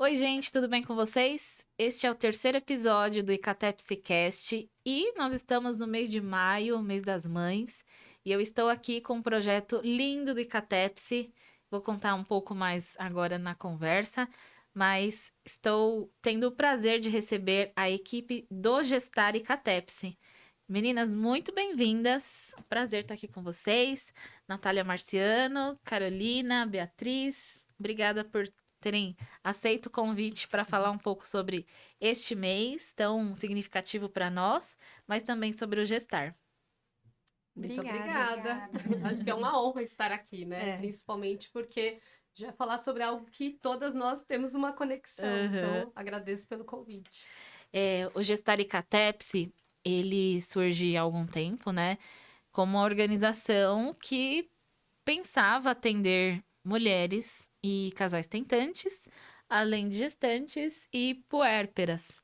Oi, gente, tudo bem com vocês? Este é o terceiro episódio do Icatepsicast e nós estamos no mês de maio, mês das mães, e eu estou aqui com um projeto lindo do Icatepsi. Vou contar um pouco mais agora na conversa, mas estou tendo o prazer de receber a equipe do Gestar Icatepsi. Meninas, muito bem-vindas. Prazer estar aqui com vocês. Natália Marciano, Carolina, Beatriz. Obrigada por terem aceito o convite para falar um pouco sobre este mês tão significativo para nós, mas também sobre o Gestar. Muito Obrigada. obrigada. Acho que é uma honra estar aqui, né? É. Principalmente porque já falar sobre algo que todas nós temos uma conexão. Então, agradeço pelo convite. O Gestar Icatepsi, ele surge há algum tempo, né? Como uma organização que pensava atender mulheres e casais tentantes, além de gestantes e puérperas.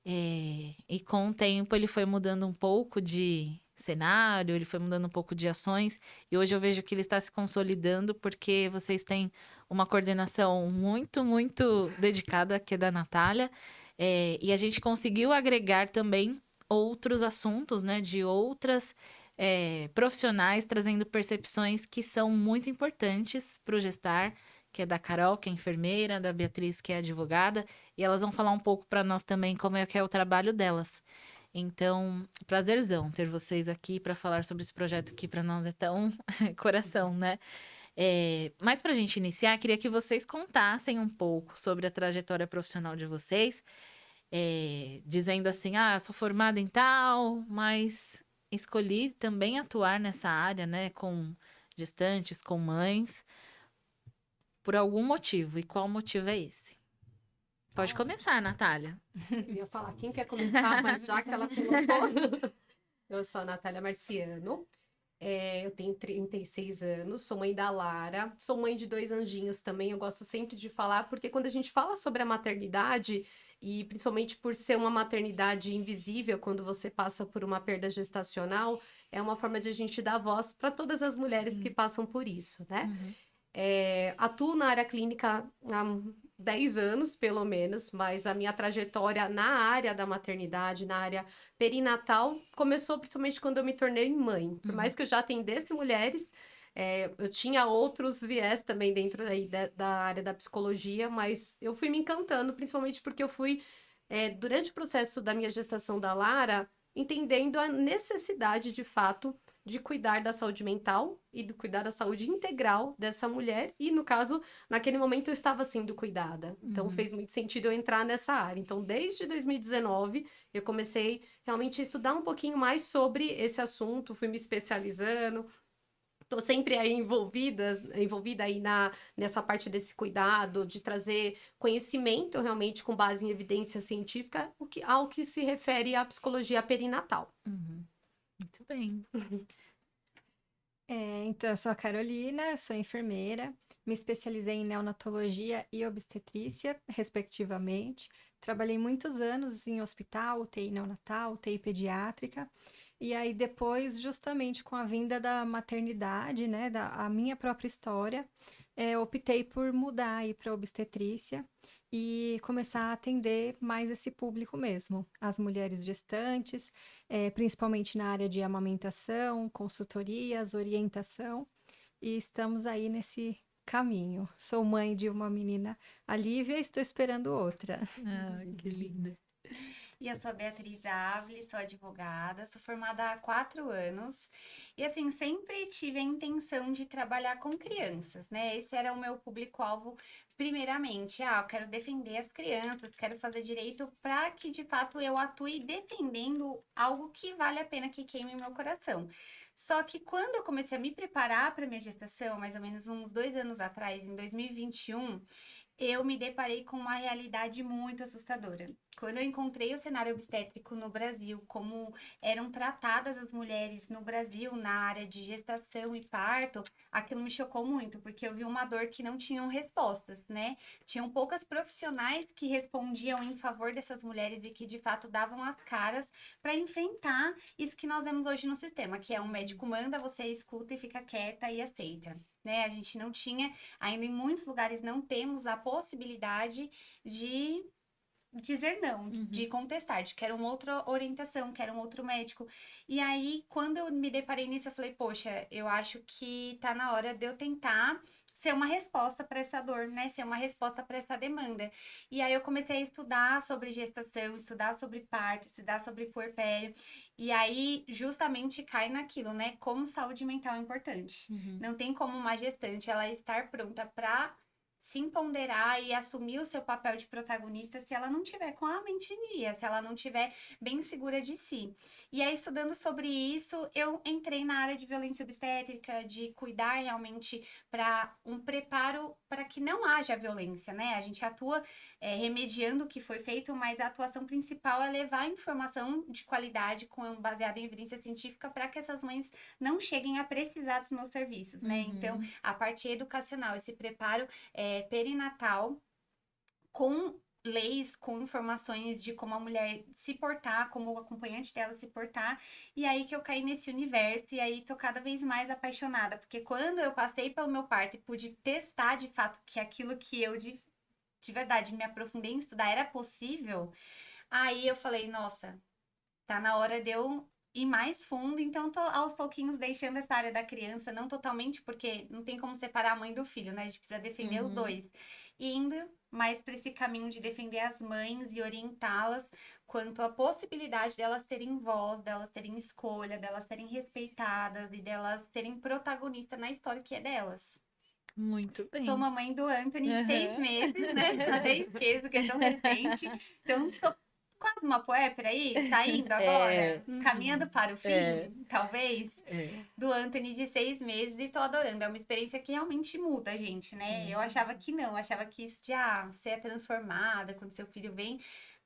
E com o tempo ele foi mudando um pouco de cenário, ele foi mudando um pouco de ações, e hoje eu vejo que ele está se consolidando porque vocês têm uma coordenação muito dedicada, que é da Natália, e a gente conseguiu agregar também outros assuntos, né, de outras profissionais, trazendo percepções que são muito importantes para o gestar, que é da Carol, que é enfermeira, da Beatriz, que é advogada, e elas vão falar um pouco para nós também como é que é o trabalho delas. Então, prazerzão ter vocês aqui para falar sobre esse projeto que para nós é tão coração, né? Mas para a gente iniciar, queria que vocês contassem um pouco sobre a trajetória profissional de vocês, dizendo assim, sou formada em tal, mas escolhi também atuar nessa área, né, com gestantes, com mães, por algum motivo. E qual motivo é esse? Pode começar, Natália. Eu ia falar quem quer começar, mas já que ela colocou. Eu sou a Natália Marciano. Eu tenho 36 anos, sou mãe da Lara, sou mãe de 2 anjinhos também. Eu gosto sempre de falar, porque quando a gente fala sobre a maternidade, e principalmente por ser uma maternidade invisível, quando você passa por uma perda gestacional, é uma forma de a gente dar voz para todas as mulheres que passam por isso, né? Uhum. Atuo na área clínica há 10 anos, pelo menos, mas a minha trajetória na área da maternidade, na área perinatal, começou principalmente quando eu me tornei mãe. Por mais que eu já atendesse mulheres, eu tinha outros viés também dentro da área da psicologia, mas eu fui me encantando, principalmente porque eu fui, durante o processo da minha gestação da Lara, entendendo a necessidade, de fato, de cuidar da saúde mental e de cuidar da saúde integral dessa mulher. E, no caso, naquele momento eu estava sendo cuidada. Então, fez muito sentido eu entrar nessa área. Então, desde 2019, eu comecei realmente a estudar um pouquinho mais sobre esse assunto, fui me especializando. Estou sempre aí envolvida aí nessa parte desse cuidado, de trazer conhecimento realmente com base em evidência científica, ao que se refere à psicologia perinatal. Uhum. Muito bem. Então, eu sou a Carolina, eu sou enfermeira, me especializei em neonatologia e obstetrícia, respectivamente. Trabalhei muitos anos em hospital, UTI neonatal, UTI pediátrica. E aí, depois, justamente com a vinda da maternidade, né, a minha própria história, optei por mudar aí para obstetrícia e começar a atender mais esse público mesmo, as mulheres gestantes, principalmente na área de amamentação, consultorias, orientação, e estamos aí nesse caminho. Sou mãe de uma menina, a Lívia, e estou esperando outra. Que linda. E eu sou a Beatriz Ávila, sou advogada, sou formada há 4 anos. E assim, sempre tive a intenção de trabalhar com crianças, né? Esse era o meu público-alvo primeiramente. Eu quero defender as crianças, quero fazer direito para que de fato eu atue defendendo algo que vale a pena, que queime meu coração. Só que quando eu comecei a me preparar para minha gestação, mais ou menos uns 2 anos atrás, em 2021, eu me deparei com uma realidade muito assustadora. Quando eu encontrei o cenário obstétrico no Brasil, como eram tratadas as mulheres no Brasil na área de gestação e parto, aquilo me chocou muito, porque eu vi uma dor que não tinham respostas, né? Tinham poucas profissionais que respondiam em favor dessas mulheres e que de fato davam as caras para enfrentar isso que nós vemos hoje no sistema, que é um médico manda, você escuta e fica quieta e aceita. né? A gente não tinha, ainda em muitos lugares não temos a possibilidade de dizer não, de contestar, de quero uma outra orientação, quero um outro médico. E aí, quando eu me deparei nisso, eu falei, poxa, eu acho que tá na hora de eu tentar ser uma resposta para essa dor, né? Ser uma resposta para essa demanda. E aí eu comecei a estudar sobre gestação, estudar sobre parto, estudar sobre puerpério. E aí, justamente cai naquilo, né? Como saúde mental é importante. Não tem como uma gestante ela estar pronta para se empoderar e assumir o seu papel de protagonista se ela não tiver com a mente em dia, se ela não tiver bem segura de si. E aí, estudando sobre isso, eu entrei na área de violência obstétrica, de cuidar realmente para um preparo para que não haja violência, né? A gente atua remediando o que foi feito, mas a atuação principal é levar informação de qualidade baseada em evidência científica para que essas mães não cheguem a precisar dos meus serviços, né? Então, a parte educacional, esse preparo perinatal com leis, com informações de como a mulher se portar, como o acompanhante dela se portar, e aí que eu caí nesse universo, e aí tô cada vez mais apaixonada, porque quando eu passei pelo meu parto e pude testar de fato que aquilo que eu de verdade me aprofundei em estudar era possível, aí eu falei, nossa, tá na hora de eu ir mais fundo, então tô aos pouquinhos deixando essa área da criança, não totalmente, porque não tem como separar a mãe do filho, né? A gente precisa defender os dois. E indo mais para esse caminho de defender as mães e orientá-las quanto à possibilidade delas terem voz, delas terem escolha, delas serem respeitadas e delas serem protagonistas na história que é delas. Muito bem. Sou mamãe do Anthony, 6 meses, né? Até esqueço que é tão recente. Então, tô quase uma puérpera aí, tá indo agora, caminhando para o fim, talvez, do Anthony de 6 meses e tô adorando. É uma experiência que realmente muda a gente, né? Sim. Eu achava que não, achava que isso de, você é transformada quando seu filho vem.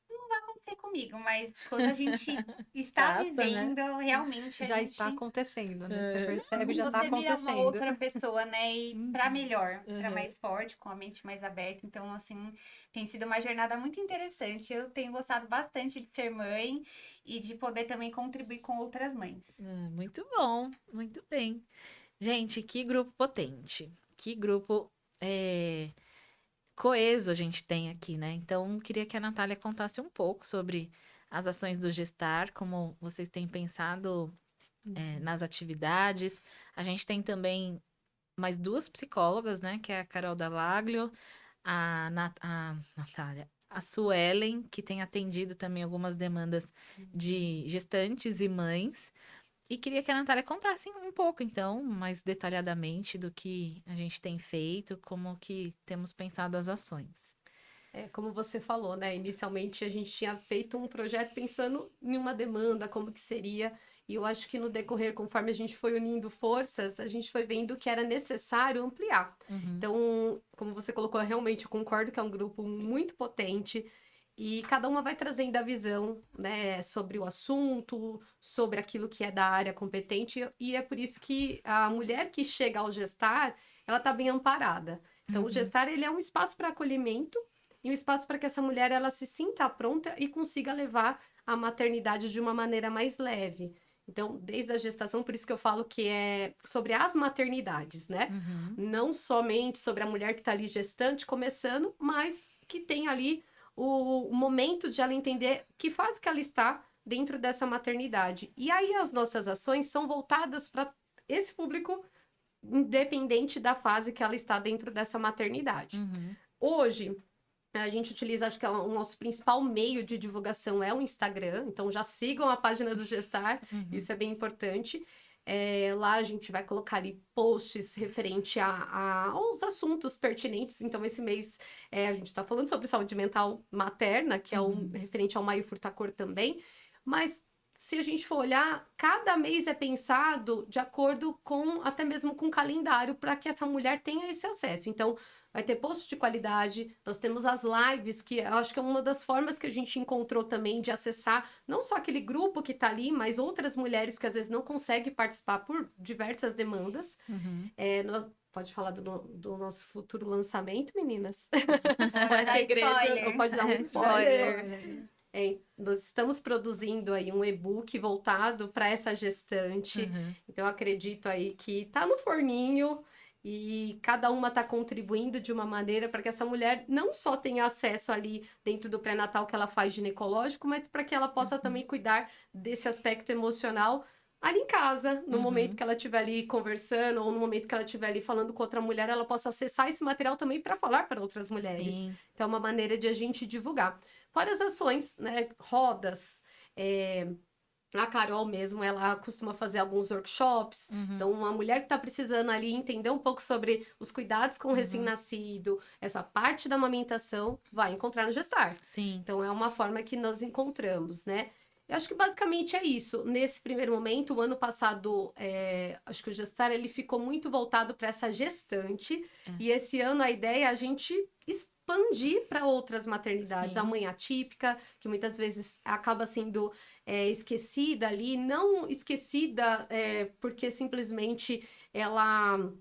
Não vai acontecer comigo, mas quando a gente está Passa, né? vivendo, realmente a Já gente... está acontecendo, né? Você percebe, já está Você vira uma acontecendo. outra pessoa, né? E pra melhor, pra mais forte, com a mente mais aberta. Então, assim, tem sido uma jornada muito interessante. Eu tenho gostado bastante de ser mãe e de poder também contribuir com outras mães. Muito bom, muito bem. Gente, que grupo potente. Que grupo coeso a gente tem aqui, né? Então, queria que a Natália contasse um pouco sobre as ações do Gestar, como vocês têm pensado nas atividades. A gente tem também mais 2 psicólogas, né? Que é a Carol Dallaglio, a Natália, a Suelen, que tem atendido também algumas demandas de gestantes e mães. E queria que a Natália contasse um pouco, então, mais detalhadamente do que a gente tem feito, como que temos pensado as ações. Como você falou, né? Inicialmente a gente tinha feito um projeto pensando em uma demanda, como que seria. E eu acho que no decorrer, conforme a gente foi unindo forças, a gente foi vendo que era necessário ampliar. Então, como você colocou, realmente eu concordo que é um grupo muito potente. E cada uma vai trazendo a visão, né, sobre o assunto, sobre aquilo que é da área competente, e é por isso que a mulher que chega ao gestar, ela está bem amparada. Então, o gestar, ele é um espaço para acolhimento e um espaço para que essa mulher, ela se sinta pronta e consiga levar a maternidade de uma maneira mais leve. Então, desde a gestação, por isso que eu falo que é sobre as maternidades, né? Não somente sobre a mulher que está ali gestante, começando, mas que tem ali o momento de ela entender que fase que ela está dentro dessa maternidade. E aí as nossas ações são voltadas para esse público, independente da fase que ela está dentro dessa maternidade. Hoje, a gente utiliza, acho que o nosso principal meio de divulgação é o Instagram, então já sigam a página do Gestar, isso é bem importante. Lá a gente vai colocar ali posts referente aos assuntos pertinentes. Então, esse mês a gente está falando sobre saúde mental materna, que é referente ao Maio Furtacor também. Mas, se a gente for olhar, cada mês é pensado de acordo com, até mesmo com o calendário, para que essa mulher tenha esse acesso. Então, vai ter post de qualidade, nós temos as lives, que eu acho que é uma das formas que a gente encontrou também de acessar, não só aquele grupo que está ali, mas outras mulheres que às vezes não conseguem participar por diversas demandas. Pode falar do nosso futuro lançamento, meninas? Ou é segredo? Ou pode dar um spoiler? Nós estamos produzindo aí um e-book voltado para essa gestante. Então, eu acredito aí que está no forninho. e cada uma está contribuindo de uma maneira para que essa mulher não só tenha acesso ali dentro do pré-natal que ela faz ginecológico, mas para que ela possa também cuidar desse aspecto emocional ali em casa, no momento que ela estiver ali conversando, ou no momento que ela estiver ali falando com outra mulher, ela possa acessar esse material também para falar para outras mulheres. Sim. Então, é uma maneira de a gente divulgar. Fora as ações, né? Rodas, a Carol mesmo, ela costuma fazer alguns workshops. Então, uma mulher que está precisando ali entender um pouco sobre os cuidados com o recém-nascido, essa parte da amamentação, vai encontrar no Gestar. Sim. Então, é uma forma que nós encontramos, né? Eu acho que basicamente é isso. Nesse primeiro momento, o ano passado, acho que o Gestar ele ficou muito voltado para essa gestante. E esse ano a ideia é a gente expandir para outras maternidades. Sim. A mãe atípica, que muitas vezes acaba sendo esquecida ali, não esquecida porque simplesmente ela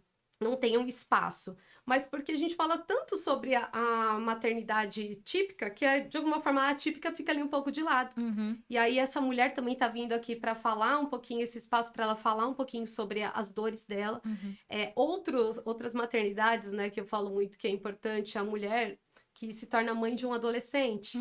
não tem um espaço, mas porque a gente fala tanto sobre a maternidade típica, que de alguma forma a atípica fica ali um pouco de lado. E aí essa mulher também tá vindo aqui para falar um pouquinho, esse espaço para ela falar um pouquinho sobre as dores dela. Outras maternidades, né, que eu falo muito que é importante, a mulher que se torna mãe de um adolescente.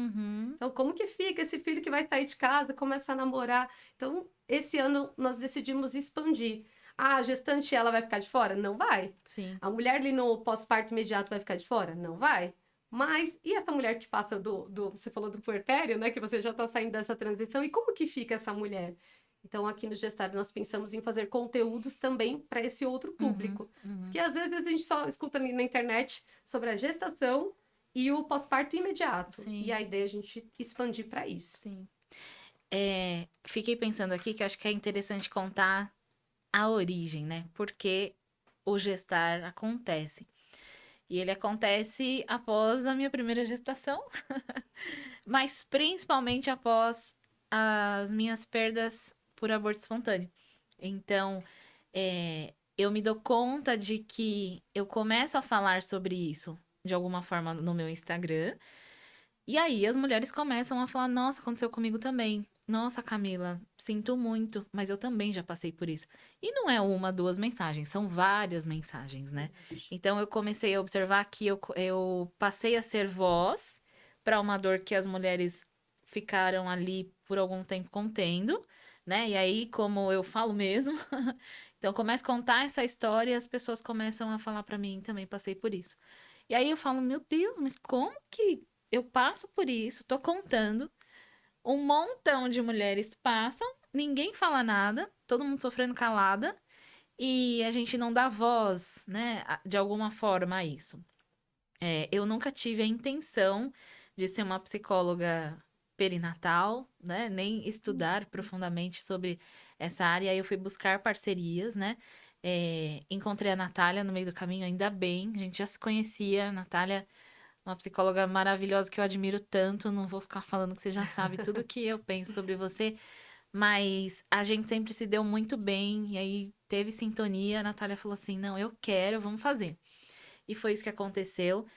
Então, como que fica esse filho que vai sair de casa, começa a namorar? Então, esse ano nós decidimos expandir. A gestante, ela vai ficar de fora? Não vai. Sim. A mulher ali no pós-parto imediato vai ficar de fora? Não vai. Mas, e essa mulher que passa você falou do puerpério, né? Que você já tá saindo dessa transição. E como que fica essa mulher? Então, aqui no Gestar, nós pensamos em fazer conteúdos também para esse outro público. Porque, às vezes, a gente só escuta ali na internet sobre a gestação e o pós-parto imediato. Sim. E a ideia é a gente expandir para isso. Sim. Fiquei pensando aqui que acho que é interessante contar a origem, né? Porque o gestar acontece. E ele acontece após a minha primeira gestação, mas principalmente após as minhas perdas por aborto espontâneo. Então, eu me dou conta de que eu começo a falar sobre isso de alguma forma no meu Instagram. E aí as mulheres começam a falar: nossa, aconteceu comigo também. Nossa, Camila, sinto muito, mas eu também já passei por isso. E não é uma, duas mensagens, são várias mensagens, né? Então eu comecei a observar que eu passei a ser voz para uma dor que as mulheres ficaram ali por algum tempo contendo, né? E aí, como eu falo mesmo, então eu começo a contar essa história e as pessoas começam a falar para mim: também passei por isso. E aí eu falo: meu Deus, mas como que eu passo por isso, tô contando, um montão de mulheres passam, ninguém fala nada, todo mundo sofrendo calada, e a gente não dá voz, né, de alguma forma a isso. Eu nunca tive a intenção de ser uma psicóloga perinatal, né, nem estudar profundamente sobre essa área, aí eu fui buscar parcerias, né, encontrei a Natália no meio do caminho, ainda bem, a gente já se conhecia, a Natália, uma psicóloga maravilhosa que eu admiro tanto. Não vou ficar falando que você já sabe tudo que eu penso sobre você, mas a gente sempre se deu muito bem. E aí teve sintonia. A Natália falou assim: não, eu quero, vamos fazer. E foi isso que aconteceu.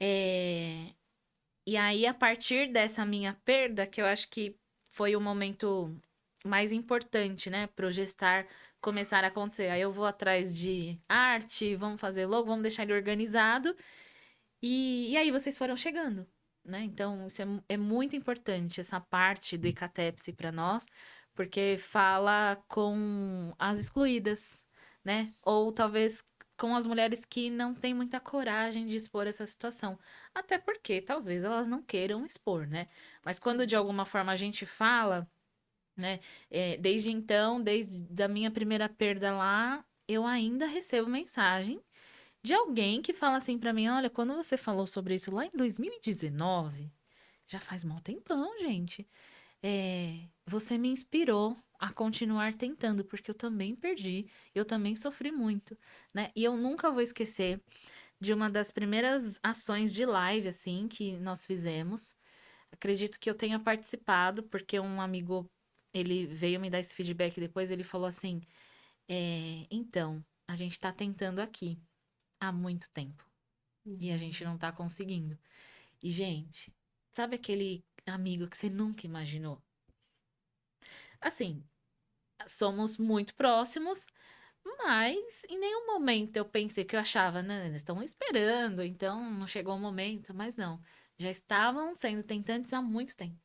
E aí, a partir dessa minha perda, que eu acho que foi o momento mais importante, né, pro gestar começar a acontecer. Aí eu vou atrás de arte, vamos fazer logo, vamos deixar ele organizado. E aí vocês foram chegando, né? Então, isso é muito importante, essa parte do ICATEPSE para nós, porque fala com as excluídas, né? Ou talvez com as mulheres que não têm muita coragem de expor essa situação. Até porque talvez elas não queiram expor, né? Mas quando de alguma forma a gente fala, né? Desde então, desde a minha primeira perda lá, eu ainda recebo mensagem de alguém que fala assim pra mim: olha, quando você falou sobre isso lá em 2019, já faz mó tempão, gente. Você me inspirou a continuar tentando, porque eu também perdi, eu também sofri muito, né? E eu nunca vou esquecer de uma das primeiras ações de live, assim, que nós fizemos. Acredito que eu tenha participado, porque um amigo, ele veio me dar esse feedback depois, ele falou assim: então, a gente tá tentando aqui há muito tempo. E a gente não tá conseguindo. E, gente, sabe aquele amigo que você nunca imaginou? Assim, somos muito próximos, Mas em nenhum momento eu pensei que eu achava, né, eles estão esperando, então não chegou o momento, mas não. Já estavam sendo tentantes há muito tempo.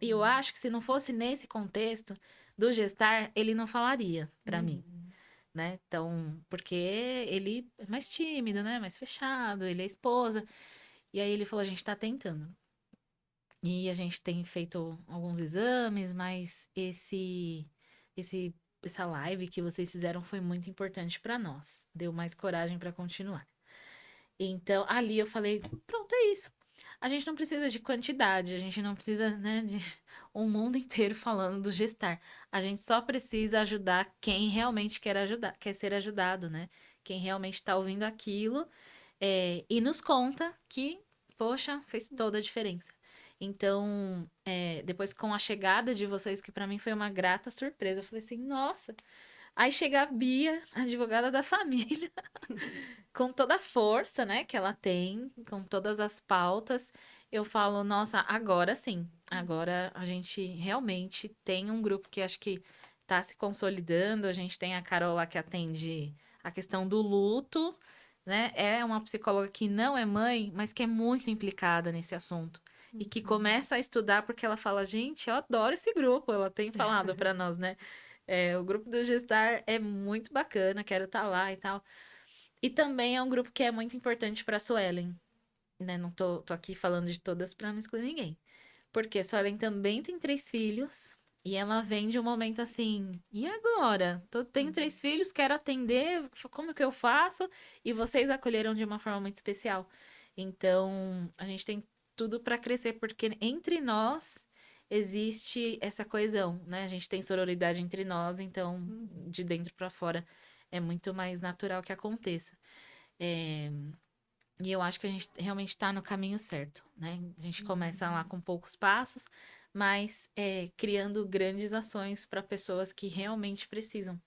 E eu acho que se não fosse nesse contexto do gestar, ele não falaria pra mim, né? Então, porque ele é mais tímido, né? Mais fechado, ele é esposa. E aí ele falou, a gente tá tentando. E a gente tem feito alguns exames, mas esse essa live que vocês fizeram foi muito importante pra nós. Deu mais coragem pra continuar. Então, ali eu falei, pronto, é isso. A gente não precisa de quantidade, a gente não precisa, né, de um mundo inteiro falando do gestar. A gente só precisa ajudar quem realmente quer ajudar, quer ser ajudado, né? Quem realmente está ouvindo aquilo, e nos conta que, poxa, fez toda a diferença. Então, depois com a chegada de vocês, que para mim foi uma grata surpresa, eu falei assim, nossa. Aí chega a Bia, advogada da família, com toda a força, né, que ela tem, com todas as pautas, eu falo, nossa, agora sim, agora a gente realmente tem um grupo que acho que tá se consolidando, a gente tem a Carol lá que atende a questão do luto, né, é uma psicóloga que não é mãe, mas que é muito implicada nesse assunto. E que começa a estudar porque ela fala, gente, eu adoro esse grupo, ela tem falado para nós, né? O grupo do Gestar é muito bacana, quero estar lá e tal. E também é um grupo que é muito importante para a Suelen, né? Não tô aqui falando de todas para não excluir ninguém. Porque a Suelen também tem 3 filhos e ela vem de um momento assim, e agora? Tenho 3 filhos, quero atender, como que eu faço? E vocês acolheram de uma forma muito especial. Então, a gente tem tudo para crescer, porque entre nós existe essa coesão, né? A gente tem sororidade entre nós, então, de dentro para fora, é muito mais natural que aconteça. É, E eu acho que a gente realmente está no caminho certo, né? A gente começa lá com poucos passos, mas criando grandes ações para pessoas que realmente precisam,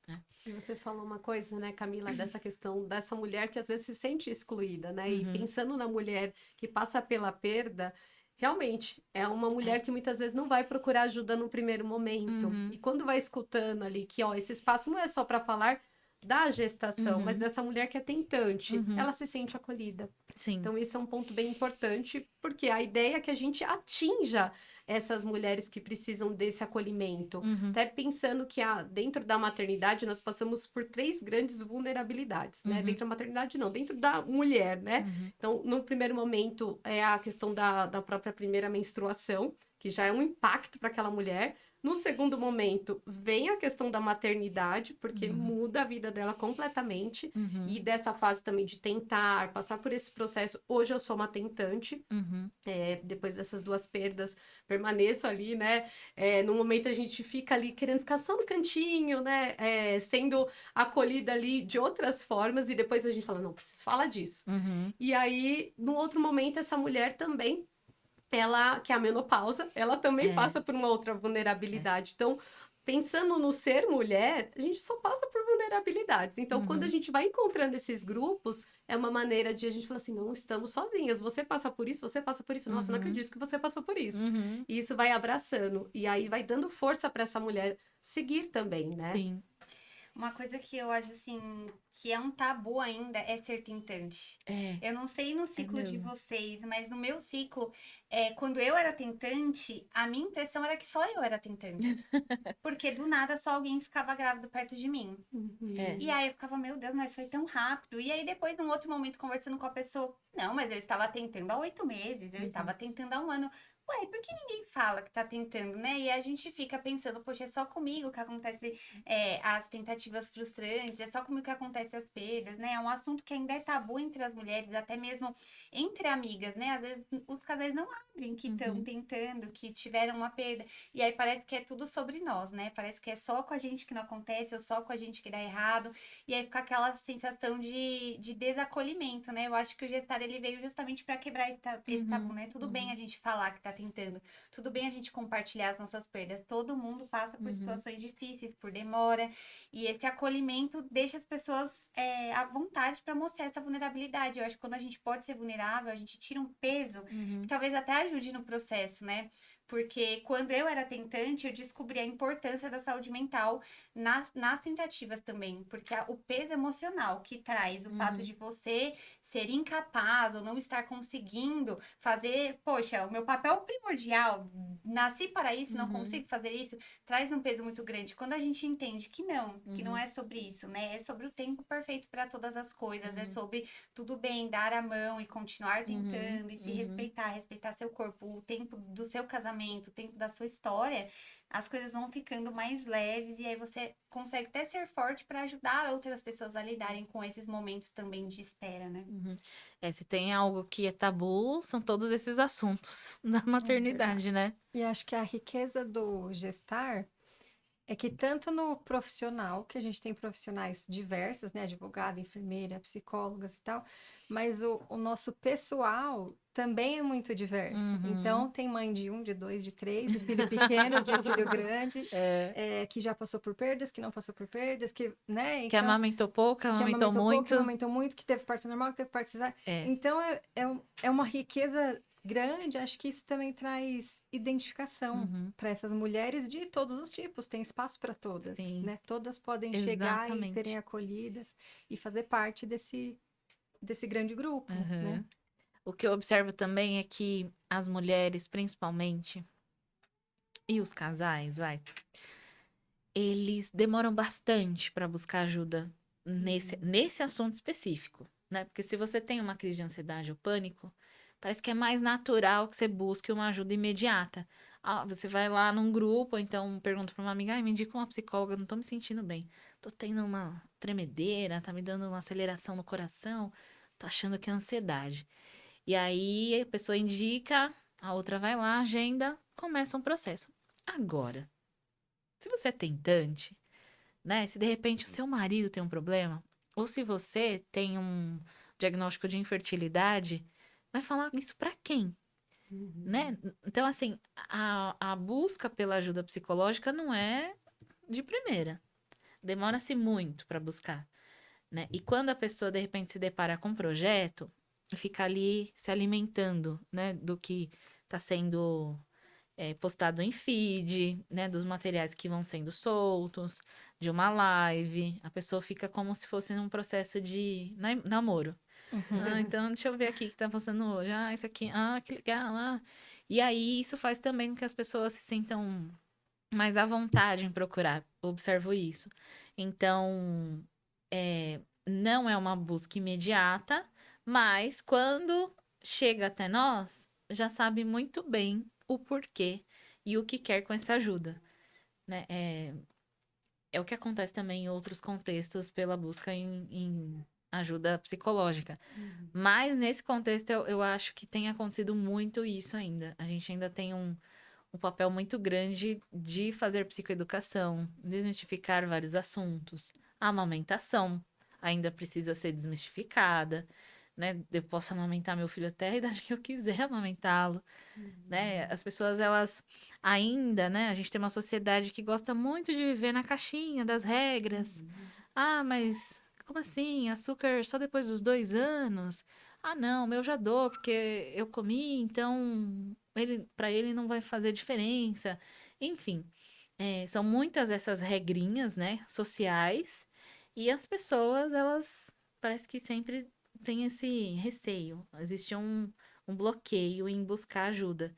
né? E você falou uma coisa, né, Camila, dessa questão dessa mulher que às vezes se sente excluída, né? E Uhum. pensando na mulher que passa pela perda, realmente é uma É. mulher que muitas vezes não vai procurar ajuda no primeiro momento. Uhum. E quando vai escutando ali que, ó, esse espaço não é só para falar da gestação, mas Uhum. dessa mulher que é tentante, Uhum. ela se sente acolhida. Sim. Então, esse é um ponto bem importante, porque a ideia é que a gente atinja essas mulheres que precisam desse acolhimento. Uhum. Até pensando que dentro da maternidade nós passamos por 3 grandes vulnerabilidades, né? Uhum. Dentro da maternidade, não, dentro da mulher, né? Uhum. Então, no primeiro momento, é a questão da própria primeira menstruação, que já é um impacto para aquela mulher. No segundo momento, vem a questão da maternidade, porque muda a vida dela completamente. Uhum. E dessa fase também de tentar, passar por esse processo. Hoje eu sou uma tentante, Uhum. depois dessas 2 perdas, permaneço ali, né? No momento a gente fica ali querendo ficar só no cantinho, né? Sendo acolhida ali de outras formas, e depois a gente fala, não, preciso falar disso. Uhum. E aí, no outro momento, essa mulher também, ela, que é a menopausa, ela também passa por uma outra vulnerabilidade. Então, pensando no ser mulher, a gente só passa por vulnerabilidades. Então, quando a gente vai encontrando esses grupos, é uma maneira de a gente falar assim, não estamos sozinhas. Você passa por isso, você passa por isso. Nossa, não acredito que você passou por isso. Uhum. E isso vai abraçando. E aí vai dando força para essa mulher seguir também, né? Sim. Uma coisa que eu acho assim que é um tabu ainda é ser tentante. Eu não sei no ciclo de mesmo. vocês, mas no meu ciclo, quando eu era tentante, a minha impressão era que só eu era tentante. Porque do nada só alguém ficava grávido perto de mim. E aí eu ficava, meu Deus, mas foi tão rápido. E aí depois, num outro momento, conversando com a pessoa, não, mas eu estava tentando há 8 meses, eu estava tentando há 1 ano. Ué, por que ninguém fala que tá tentando, né? E a gente fica pensando, poxa, é só comigo que acontece as tentativas frustrantes, é só comigo que acontece as perdas, né? É um assunto que ainda é tabu entre as mulheres, até mesmo entre amigas, né? Às vezes os casais não abrem que estão tentando, que tiveram uma perda. E aí parece que é tudo sobre nós, né? Parece que é só com a gente que não acontece, ou só com a gente que dá errado. E aí fica aquela sensação de desacolhimento, né? Eu acho que o gestar, ele veio justamente para quebrar esse tabu, né? Tudo bem a gente falar que tá tentando, tudo bem a gente compartilhar as nossas perdas. Todo mundo passa por situações difíceis, por demora. E esse acolhimento deixa as pessoas à vontade para mostrar essa vulnerabilidade. Eu acho que quando a gente pode ser vulnerável, a gente tira um peso que talvez até ajude no processo, né? Porque quando eu era tentante, eu descobri a importância da saúde mental nas tentativas também. Porque o peso emocional que traz o fato de você ser incapaz ou não estar conseguindo fazer, poxa, o meu papel primordial, nasci para isso, não consigo fazer isso, traz um peso muito grande. Quando a gente entende que não é sobre isso, né? É sobre o tempo perfeito para todas as coisas, é sobre tudo bem, dar a mão e continuar tentando e se respeitar seu corpo, o tempo do seu casamento, o tempo da sua história, as coisas vão ficando mais leves e aí você consegue até ser forte para ajudar outras pessoas a lidarem com esses momentos também de espera, né? Se tem algo que é tabu, são todos esses assuntos da maternidade, né? E acho que a riqueza do gestar é que tanto no profissional, que a gente tem profissionais diversas, né? Advogada, enfermeira, psicólogas e tal, mas o nosso pessoal também é muito diverso. Então, tem mãe de 1, de 2, de 3, de filho pequeno, de filho grande, que já passou por perdas, que não passou por perdas, que, né? Que Então, amamentou pouco, que amamentou pouco, muito. que amamentou muito, que teve parto normal, que teve parto cesárea. Então, é uma riqueza grande, acho que isso também traz identificação para essas mulheres de todos os tipos, tem espaço para todas, né? Todas podem chegar e serem acolhidas e fazer parte desse grande grupo, né? O que eu observo também é que as mulheres, principalmente, e os casais, eles demoram bastante para buscar ajuda nesse assunto específico, né? Porque se você tem uma crise de ansiedade ou pânico, parece que é mais natural que você busque uma ajuda imediata. Você vai lá num grupo, ou então pergunta para uma amiga, me indica uma psicóloga, não tô me sentindo bem. Tô tendo uma tremedeira, tá me dando uma aceleração no coração, tô achando que é ansiedade. E aí a pessoa indica, a outra vai lá, agenda, começa um processo. Agora, se você é tentante, né? Se de repente o seu marido tem um problema, ou se você tem um diagnóstico de infertilidade, vai falar isso pra quem? Né? Então, assim, a busca pela ajuda psicológica não é de primeira. Demora-se muito para buscar, né? E quando a pessoa, de repente, se depara com um projeto, fica ali se alimentando, né? Do que está sendo postado em feed, né? Dos materiais que vão sendo soltos, de uma live. A pessoa fica como se fosse num processo de namoro. Então deixa eu ver aqui o que tá postando hoje. Isso aqui. Que legal. E aí isso faz também com que as pessoas se sintam mais à vontade em procurar. Observo isso. Então, não é uma busca imediata, mas quando chega até nós, já sabe muito bem o porquê e o que quer com essa ajuda, né? É o que acontece também em outros contextos pela busca em ajuda psicológica. Mas nesse contexto eu acho que tem acontecido muito isso ainda. A gente ainda tem um papel muito grande de fazer psicoeducação, desmistificar vários assuntos. A amamentação ainda precisa ser desmistificada, né? Eu posso amamentar meu filho até a idade que eu quiser amamentá-lo, né? As pessoas, elas ainda, né? A gente tem uma sociedade que gosta muito de viver na caixinha das regras. Mas como assim? Açúcar só depois dos 2 anos? Não, meu já dou, porque eu comi, então para ele não vai fazer diferença. Enfim, são muitas essas regrinhas, né, sociais, e as pessoas, elas parece que sempre têm esse receio. Existe um bloqueio em buscar ajuda.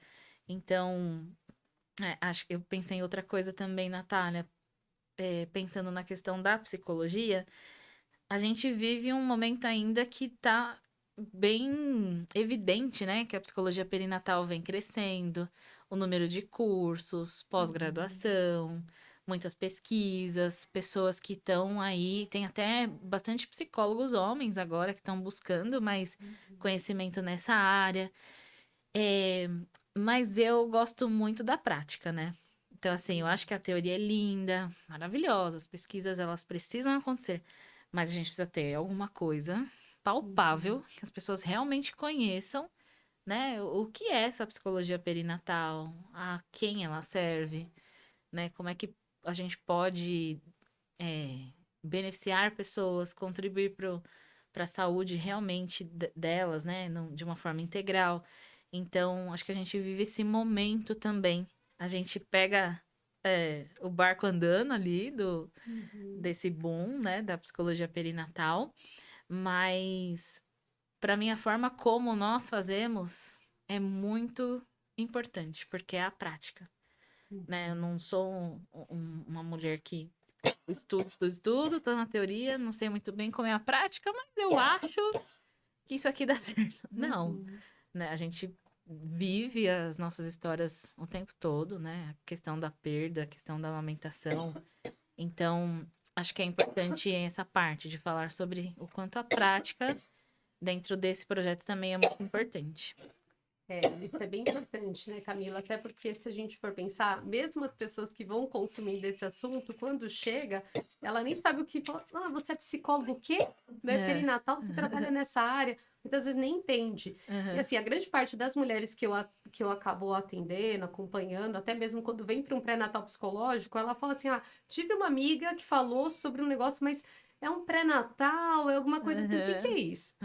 Então, acho que eu pensei em outra coisa também, Natália, pensando na questão da psicologia, a gente vive um momento ainda que tá bem evidente, né? Que a psicologia perinatal vem crescendo, o número de cursos, pós-graduação, muitas pesquisas, pessoas que estão aí, tem até bastante psicólogos homens agora que estão buscando mais conhecimento nessa área. Mas eu gosto muito da prática, né? Então, assim, eu acho que a teoria é linda, maravilhosa, as pesquisas, elas precisam acontecer, mas a gente precisa ter alguma coisa palpável, que as pessoas realmente conheçam, né? O que é essa psicologia perinatal, a quem ela serve, né? Como é que a gente pode beneficiar pessoas, contribuir para a saúde realmente delas, né? De uma forma integral. Então, acho que a gente vive esse momento também. A gente pega o barco andando ali desse boom, né, da psicologia perinatal, mas para mim a forma como nós fazemos é muito importante, porque é a prática, né? Eu não sou uma mulher que estudo, tô na teoria, não sei muito bem como é a prática, mas eu acho que isso aqui dá certo. Não, né? A gente vive as nossas histórias o tempo todo, né? A questão da perda, a questão da amamentação. Então, acho que é importante essa parte de falar sobre o quanto a prática dentro desse projeto também é muito importante. Isso é bem importante, né, Camila? Até porque se a gente for pensar, mesmo as pessoas que vão consumir desse assunto, quando chega, ela nem sabe o que fala. Ah, você é psicólogo o quê? Né? Perinatal, você trabalha nessa área. Muitas vezes nem entende. E assim, a grande parte das mulheres que eu acabo atendendo, acompanhando, até mesmo quando vem para um pré-natal psicológico, ela fala assim: ah, tive uma amiga que falou sobre um negócio, mas é um pré-natal, é alguma coisa assim, o que é isso?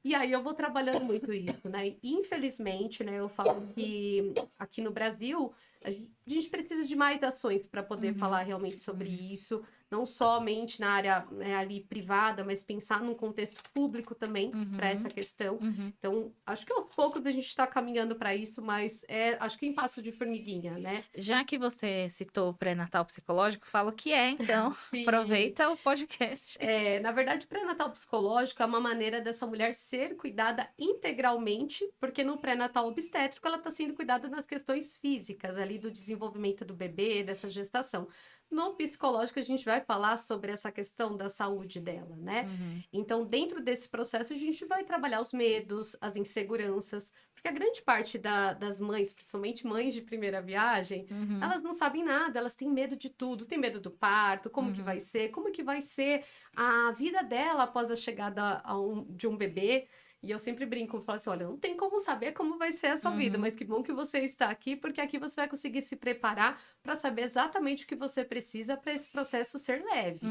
E aí eu vou trabalhando muito isso, né? E, infelizmente, né, eu falo que aqui no Brasil a gente precisa de mais ações para poder falar realmente sobre isso, não somente na área, né, ali privada, mas pensar num contexto público também para essa questão. Então, acho que aos poucos a gente está caminhando para isso, mas acho que em passo de formiguinha, né? Já que você citou o pré-natal psicológico, fala o que é, então. Sim. Aproveita o podcast. Na verdade, o pré-natal psicológico é uma maneira dessa mulher ser cuidada integralmente, porque no pré-natal obstétrico ela está sendo cuidada nas questões físicas, ali do desenvolvimento do bebê, dessa gestação. No psicológico, a gente vai falar sobre essa questão da saúde dela, né? Então, dentro desse processo, a gente vai trabalhar os medos, as inseguranças, porque a grande parte das mães, principalmente mães de primeira viagem, elas não sabem nada, elas têm medo de tudo, tem medo do parto, como que vai ser, como que vai ser a vida dela após a chegada de um bebê. E eu sempre brinco, falo assim, olha, não tem como saber como vai ser a sua vida, mas que bom que você está aqui, porque aqui você vai conseguir se preparar para saber exatamente o que você precisa para esse processo ser leve.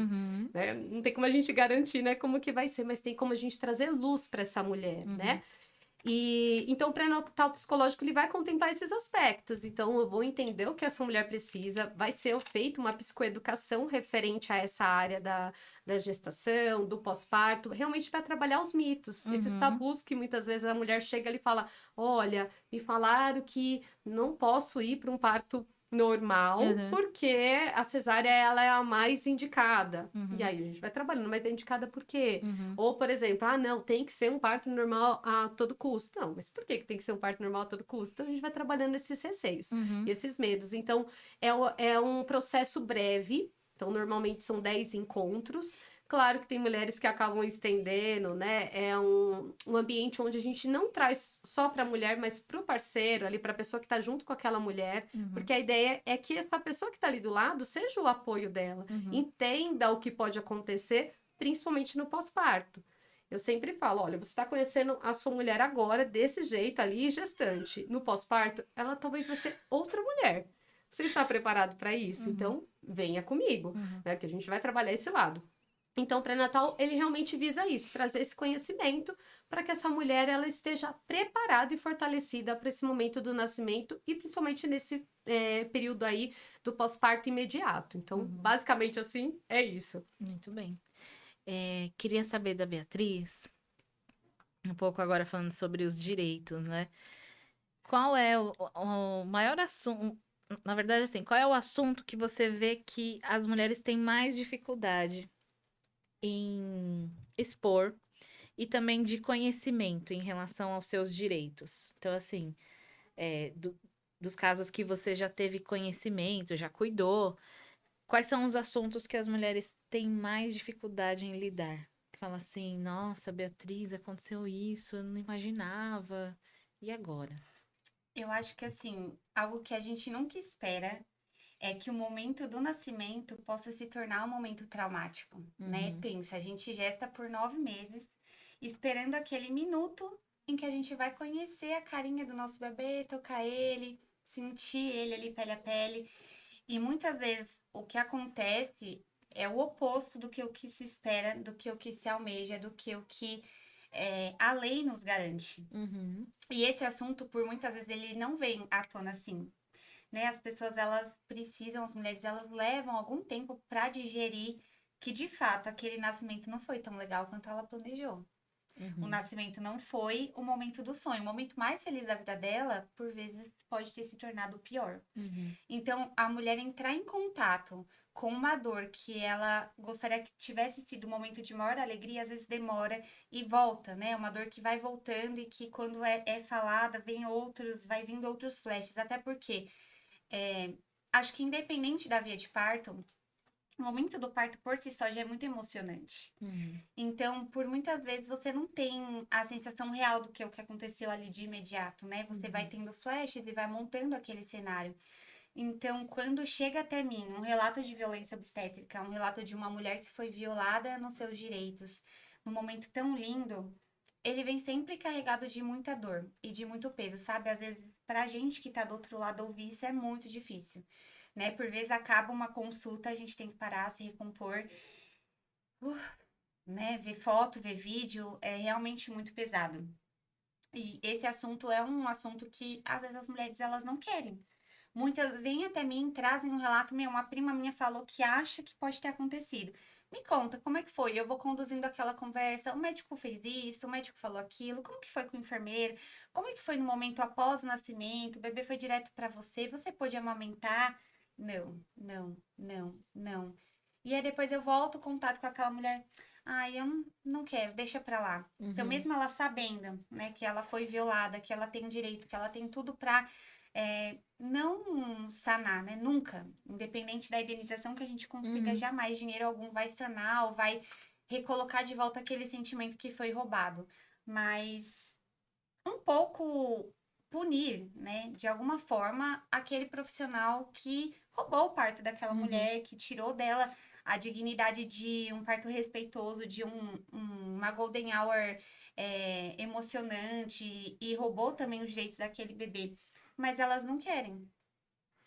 Né? Não tem como a gente garantir, né, como que vai ser, mas tem como a gente trazer luz para essa mulher, né? E então o pré-natal psicológico ele vai contemplar esses aspectos. Então eu vou entender o que essa mulher precisa, vai ser feita uma psicoeducação referente a essa área da gestação, do pós-parto, realmente para trabalhar os mitos, esses tabus que muitas vezes a mulher chega ali e fala: olha, me falaram que não posso ir para um parto normal, porque a cesárea ela é a mais indicada. E aí a gente vai trabalhando, mas é indicada por quê? Ou, por exemplo, não, tem que ser um parto normal a todo custo. Não, mas por que tem que ser um parto normal a todo custo? Então a gente vai trabalhando esses receios, esses medos. Então é um processo breve. Então, normalmente são 10 encontros. Claro que tem mulheres que acabam estendendo, né? É um ambiente onde a gente não traz só para a mulher, mas para o parceiro, ali, para a pessoa que está junto com aquela mulher. Porque a ideia é que essa pessoa que está ali do lado seja o apoio dela. Entenda o que pode acontecer, principalmente no pós-parto. Eu sempre falo, olha, você está conhecendo a sua mulher agora, desse jeito ali, gestante. No pós-parto, ela talvez vai ser outra mulher. Você está preparado para isso? Então, venha comigo, né? Que a gente vai trabalhar esse lado. Então, o pré-natal, ele realmente visa isso, trazer esse conhecimento para que essa mulher ela esteja preparada e fortalecida para esse momento do nascimento e principalmente nesse período aí do pós-parto imediato. Então, basicamente assim, é isso. Muito bem. Queria saber da Beatriz, um pouco agora falando sobre os direitos, né? Qual é o maior assunto? Na verdade, assim, qual é o assunto que você vê que as mulheres têm mais dificuldade em expor e também de conhecimento em relação aos seus direitos? Então, assim, dos casos que você já teve conhecimento, já cuidou, quais são os assuntos que as mulheres têm mais dificuldade em lidar? Fala assim, nossa, Beatriz, aconteceu isso, eu não imaginava. E agora? Eu acho que, assim, algo que a gente nunca espera é que o momento do nascimento possa se tornar um momento traumático, né? Pensa, a gente gesta por 9 meses, esperando aquele minuto em que a gente vai conhecer a carinha do nosso bebê, tocar ele, sentir ele ali pele a pele. E muitas vezes o que acontece é o oposto do que o que se espera, do que o que se almeja, do que o que a lei nos garante. Uhum. E esse assunto, por muitas vezes, ele não vem à tona assim, né? As pessoas, elas precisam, as mulheres, elas levam algum tempo para digerir que, de fato, aquele nascimento não foi tão legal quanto ela planejou. O Uhum. nascimento não foi o momento do sonho. O momento mais feliz da vida dela, por vezes, pode ter se tornado o pior. Uhum. Então, a mulher entrar em contato com uma dor que ela gostaria que tivesse sido um momento de maior alegria, às vezes demora e volta, né? Uma dor que vai voltando e que quando é falada, vai vindo outros flashes. Até porque, acho que independente da via de parto, o momento do parto por si só já é muito emocionante. Uhum. Então, por muitas vezes, você não tem a sensação real do que é o que aconteceu ali de imediato, né? Você vai tendo flashes e vai montando aquele cenário. Então, quando chega até mim um relato de violência obstétrica, um relato de uma mulher que foi violada nos seus direitos, num momento tão lindo, ele vem sempre carregado de muita dor e de muito peso, sabe? Às vezes, pra gente que tá do outro lado ouvir isso é muito difícil, né? Por vezes acaba uma consulta, a gente tem que parar, se recompor, né? Ver foto, ver vídeo, é realmente muito pesado. E esse assunto é um assunto que, às vezes, as mulheres, elas não querem. Muitas vêm até mim, trazem um relato, uma prima minha falou que acha que pode ter acontecido. Me conta, como é que foi? Eu vou conduzindo aquela conversa, o médico fez isso, o médico falou aquilo, como que foi com o enfermeiro? Como é que foi no momento após o nascimento? O bebê foi direto para você? Você pôde amamentar? Não, não, não, não. E aí depois eu volto o contato com aquela mulher. Ai, eu não quero, deixa pra lá. Então, Uhum. mesmo ela sabendo, né, que ela foi violada, que ela tem direito, que ela tem tudo pra não sanar, né? Nunca. Independente da indenização que a gente consiga, Uhum. jamais dinheiro algum vai sanar ou vai recolocar de volta aquele sentimento que foi roubado. Mas um pouco punir, né? De alguma forma, aquele profissional que roubou o parto daquela Uhum. mulher, que tirou dela a dignidade de um parto respeitoso, de uma golden hour emocionante e roubou também os direitos daquele bebê. Mas elas não querem.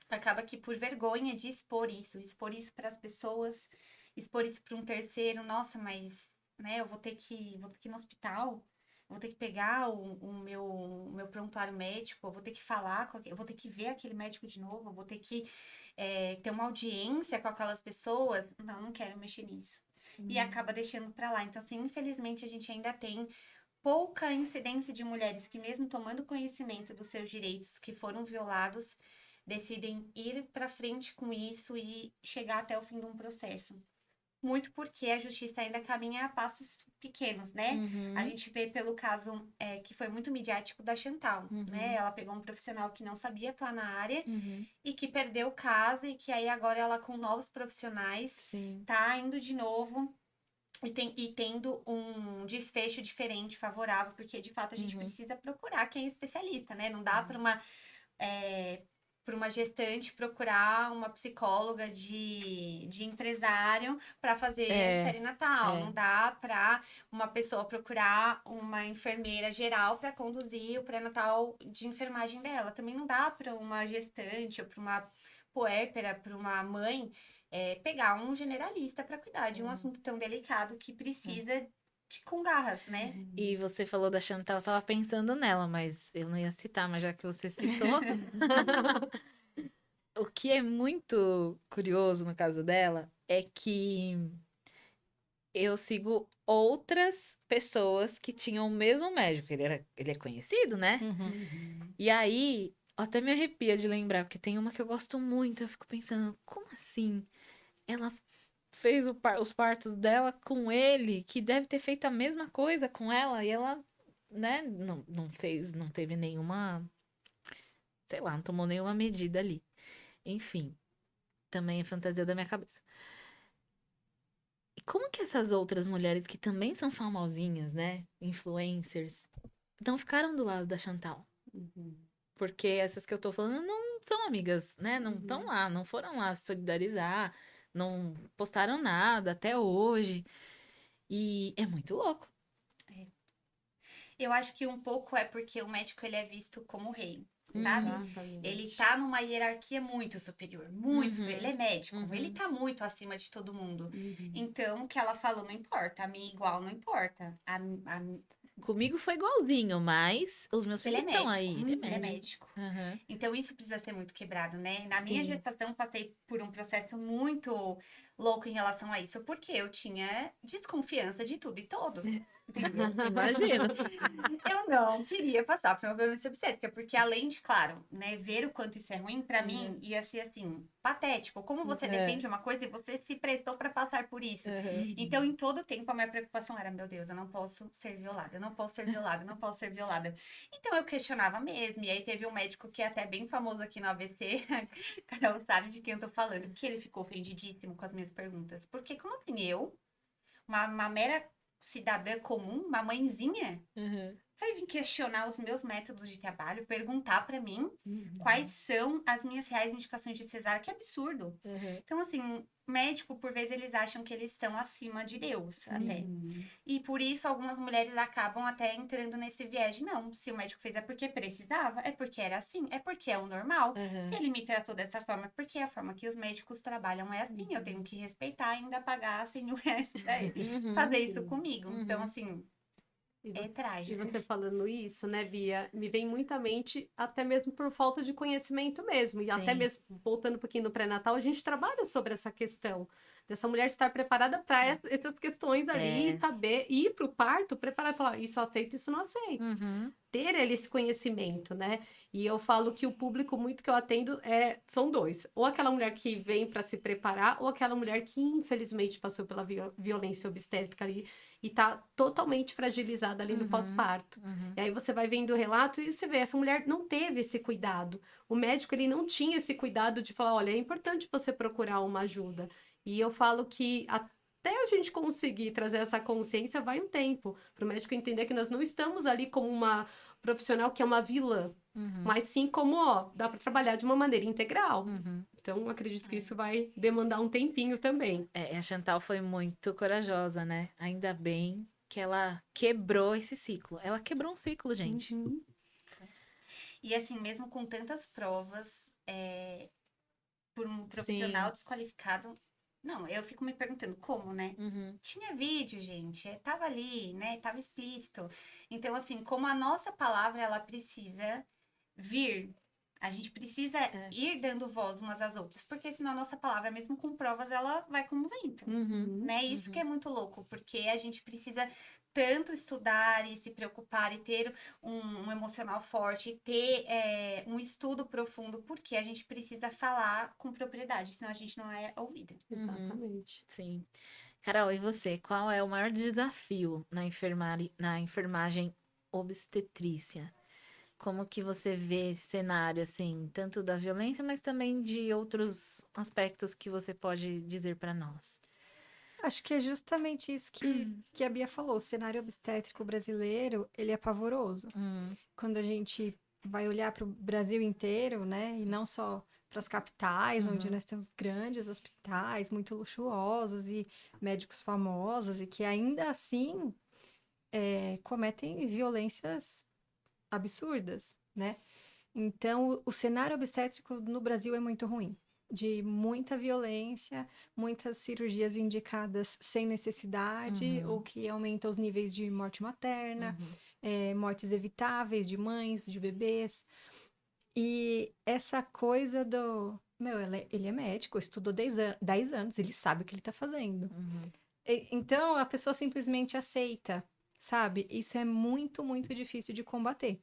Acaba que por vergonha de expor isso para as pessoas, expor isso para um terceiro, nossa, mas né, eu vou ter que ir no hospital, vou ter que pegar o meu prontuário médico, eu vou ter que falar, eu vou ter que ver aquele médico de novo, eu vou ter que ter uma audiência com aquelas pessoas. Não quero mexer nisso. E acaba deixando para lá. Então, assim, infelizmente a gente ainda tem pouca incidência de mulheres que, mesmo tomando conhecimento dos seus direitos que foram violados, decidem ir para frente com isso e chegar até o fim de um processo. Muito porque a justiça ainda caminha a passos pequenos, né? Uhum. A gente vê pelo caso que foi muito midiático da Chantal, Uhum. né? Ela pegou um profissional que não sabia atuar na área Uhum. e que perdeu o caso e que aí agora ela com novos profissionais Sim. tá indo de novo e tendo um desfecho diferente, favorável, porque de fato a gente Uhum. precisa procurar quem é especialista, né? Não dá para uma gestante procurar uma psicóloga de empresário para fazer perinatal. é. Não dá para uma pessoa procurar uma enfermeira geral para conduzir o pré-natal de enfermagem dela. Também não dá para uma gestante ou para uma puérpera, para uma mãe pegar um generalista para cuidar de um assunto tão delicado que precisa com garras, né? E você falou da Chantal, eu tava pensando nela, mas eu não ia citar, mas já que você citou. O que é muito curioso no caso dela é que eu sigo outras pessoas que tinham o mesmo médico. Ele é conhecido, né? E aí, até me arrepia de lembrar, porque tem uma que eu gosto muito. Eu fico pensando, como assim? Ela fez os partos dela com ele, que deve ter feito a mesma coisa com ela, e ela, né, não fez, não teve nenhuma, sei lá, não tomou nenhuma medida ali. Enfim, também é fantasia da minha cabeça. E como que essas outras mulheres que também são famosinhas, né, influencers, não ficaram do lado da Chantal? Porque essas que eu tô falando não são amigas, né? Não estão lá, não foram lá se solidarizar, não postaram nada até hoje. E é muito louco. Eu acho que um pouco é porque o médico ele é visto como rei, sabe? Exatamente. Ele tá numa hierarquia muito superior, muito superior. Ele é médico, Uhum. ele tá muito acima de todo mundo. Uhum. Então, o que ela falou não importa, a minha igual não importa. Comigo foi igualzinho, mas os meus Ele é filhos estão médico. aí. Ele é médico. Aham. Então, isso precisa ser muito quebrado, né? Na minha Sim. gestação, passei por um processo muito louco em relação a isso, porque eu tinha desconfiança de tudo e todos. Entendeu? Imagina. Eu não queria passar por uma violência obstétrica, porque além de, claro, né, ver o quanto isso é ruim, pra mim ia ser assim, patético. Como você defende uma coisa e você se prestou pra passar por isso? Então, em todo tempo, a minha preocupação era, meu Deus, eu não posso ser violada, eu não posso ser violada, eu não posso ser violada. Então, eu questionava mesmo, e aí teve um médico que é até bem famoso aqui no ABC, Carol sabe de quem eu tô falando, que ele ficou ofendidíssimo com as minhas perguntas. Porque como assim eu, uma mera cidadã comum, uma mãezinha, vai vir questionar os meus métodos de trabalho, perguntar pra mim quais são as minhas reais indicações de cesárea? Que absurdo. Então, assim, médico, por vezes, eles acham que eles estão acima de Deus, até. E por isso, algumas mulheres acabam até entrando nesse viés de não, se o médico fez é porque precisava, é porque era assim, é porque é o normal. Se ele me tratou dessa forma, é porque a forma que os médicos trabalham é assim, eu tenho que respeitar e ainda pagar 100 mil reais pra ele fazer isso comigo. Então, assim, E é você, trágico. e você falando isso, né, Bia, me vem muito à mente, até mesmo por falta de conhecimento mesmo. E até Sim. mesmo, voltando um pouquinho no pré-natal, a gente trabalha sobre essa questão dessa mulher estar preparada para essas questões ali, É. saber ir para o parto preparada, falar, isso eu aceito, isso eu não aceito. Ter ele esse conhecimento, né? E eu falo que o público muito que eu atendo são dois. Ou aquela mulher que vem para se preparar, ou aquela mulher que infelizmente passou pela violência obstétrica ali e tá totalmente fragilizada ali no pós-parto. E aí você vai vendo o relato e você vê, essa mulher não teve esse cuidado. O médico, ele não tinha esse cuidado de falar, olha, é importante você procurar uma ajuda. E eu falo que até a gente conseguir trazer essa consciência, vai um tempo. Para o médico entender que nós não estamos ali como uma profissional que é uma vilã, mas sim como, ó, dá para trabalhar de uma maneira integral. Então, acredito que isso vai demandar um tempinho também. A Chantal foi muito corajosa, né? Ainda bem que ela quebrou esse ciclo. Ela quebrou um ciclo, gente. E assim, mesmo com tantas provas, por um profissional desqualificado. Não, eu fico me perguntando como, né? Tinha vídeo, gente, tava ali, né? Tava explícito. Então, assim, como a nossa palavra, ela precisa vir, a gente precisa ir dando voz umas às outras, porque senão a nossa palavra, mesmo com provas, ela vai como vento, né? Isso que é muito louco, porque a gente precisa tanto estudar e se preocupar e ter um emocional forte, e ter um estudo profundo, porque a gente precisa falar com propriedade, senão a gente não é ouvida. Exatamente. Sim. Carol, e você? Qual é o maior desafio na enfermagem obstetrícia? Como que você vê esse cenário, assim, tanto da violência, mas também de outros aspectos que você pode dizer para nós? Acho que é justamente isso que a Bia falou. O cenário obstétrico brasileiro, ele é pavoroso. Quando a gente vai olhar para o Brasil inteiro, né? E não só para as capitais, onde nós temos grandes hospitais, muito luxuosos e médicos famosos, e que ainda assim cometem violências absurdas, né? Então, o cenário obstétrico no Brasil é muito ruim. De muita violência, muitas cirurgias indicadas sem necessidade, ou que aumentam os níveis de morte materna, mortes evitáveis de mães, de bebês. E essa coisa do... Meu, ele é médico, estudou 10 anos, ele sabe o que ele está fazendo. Então, a pessoa simplesmente aceita, sabe? Isso é muito, muito difícil de combater.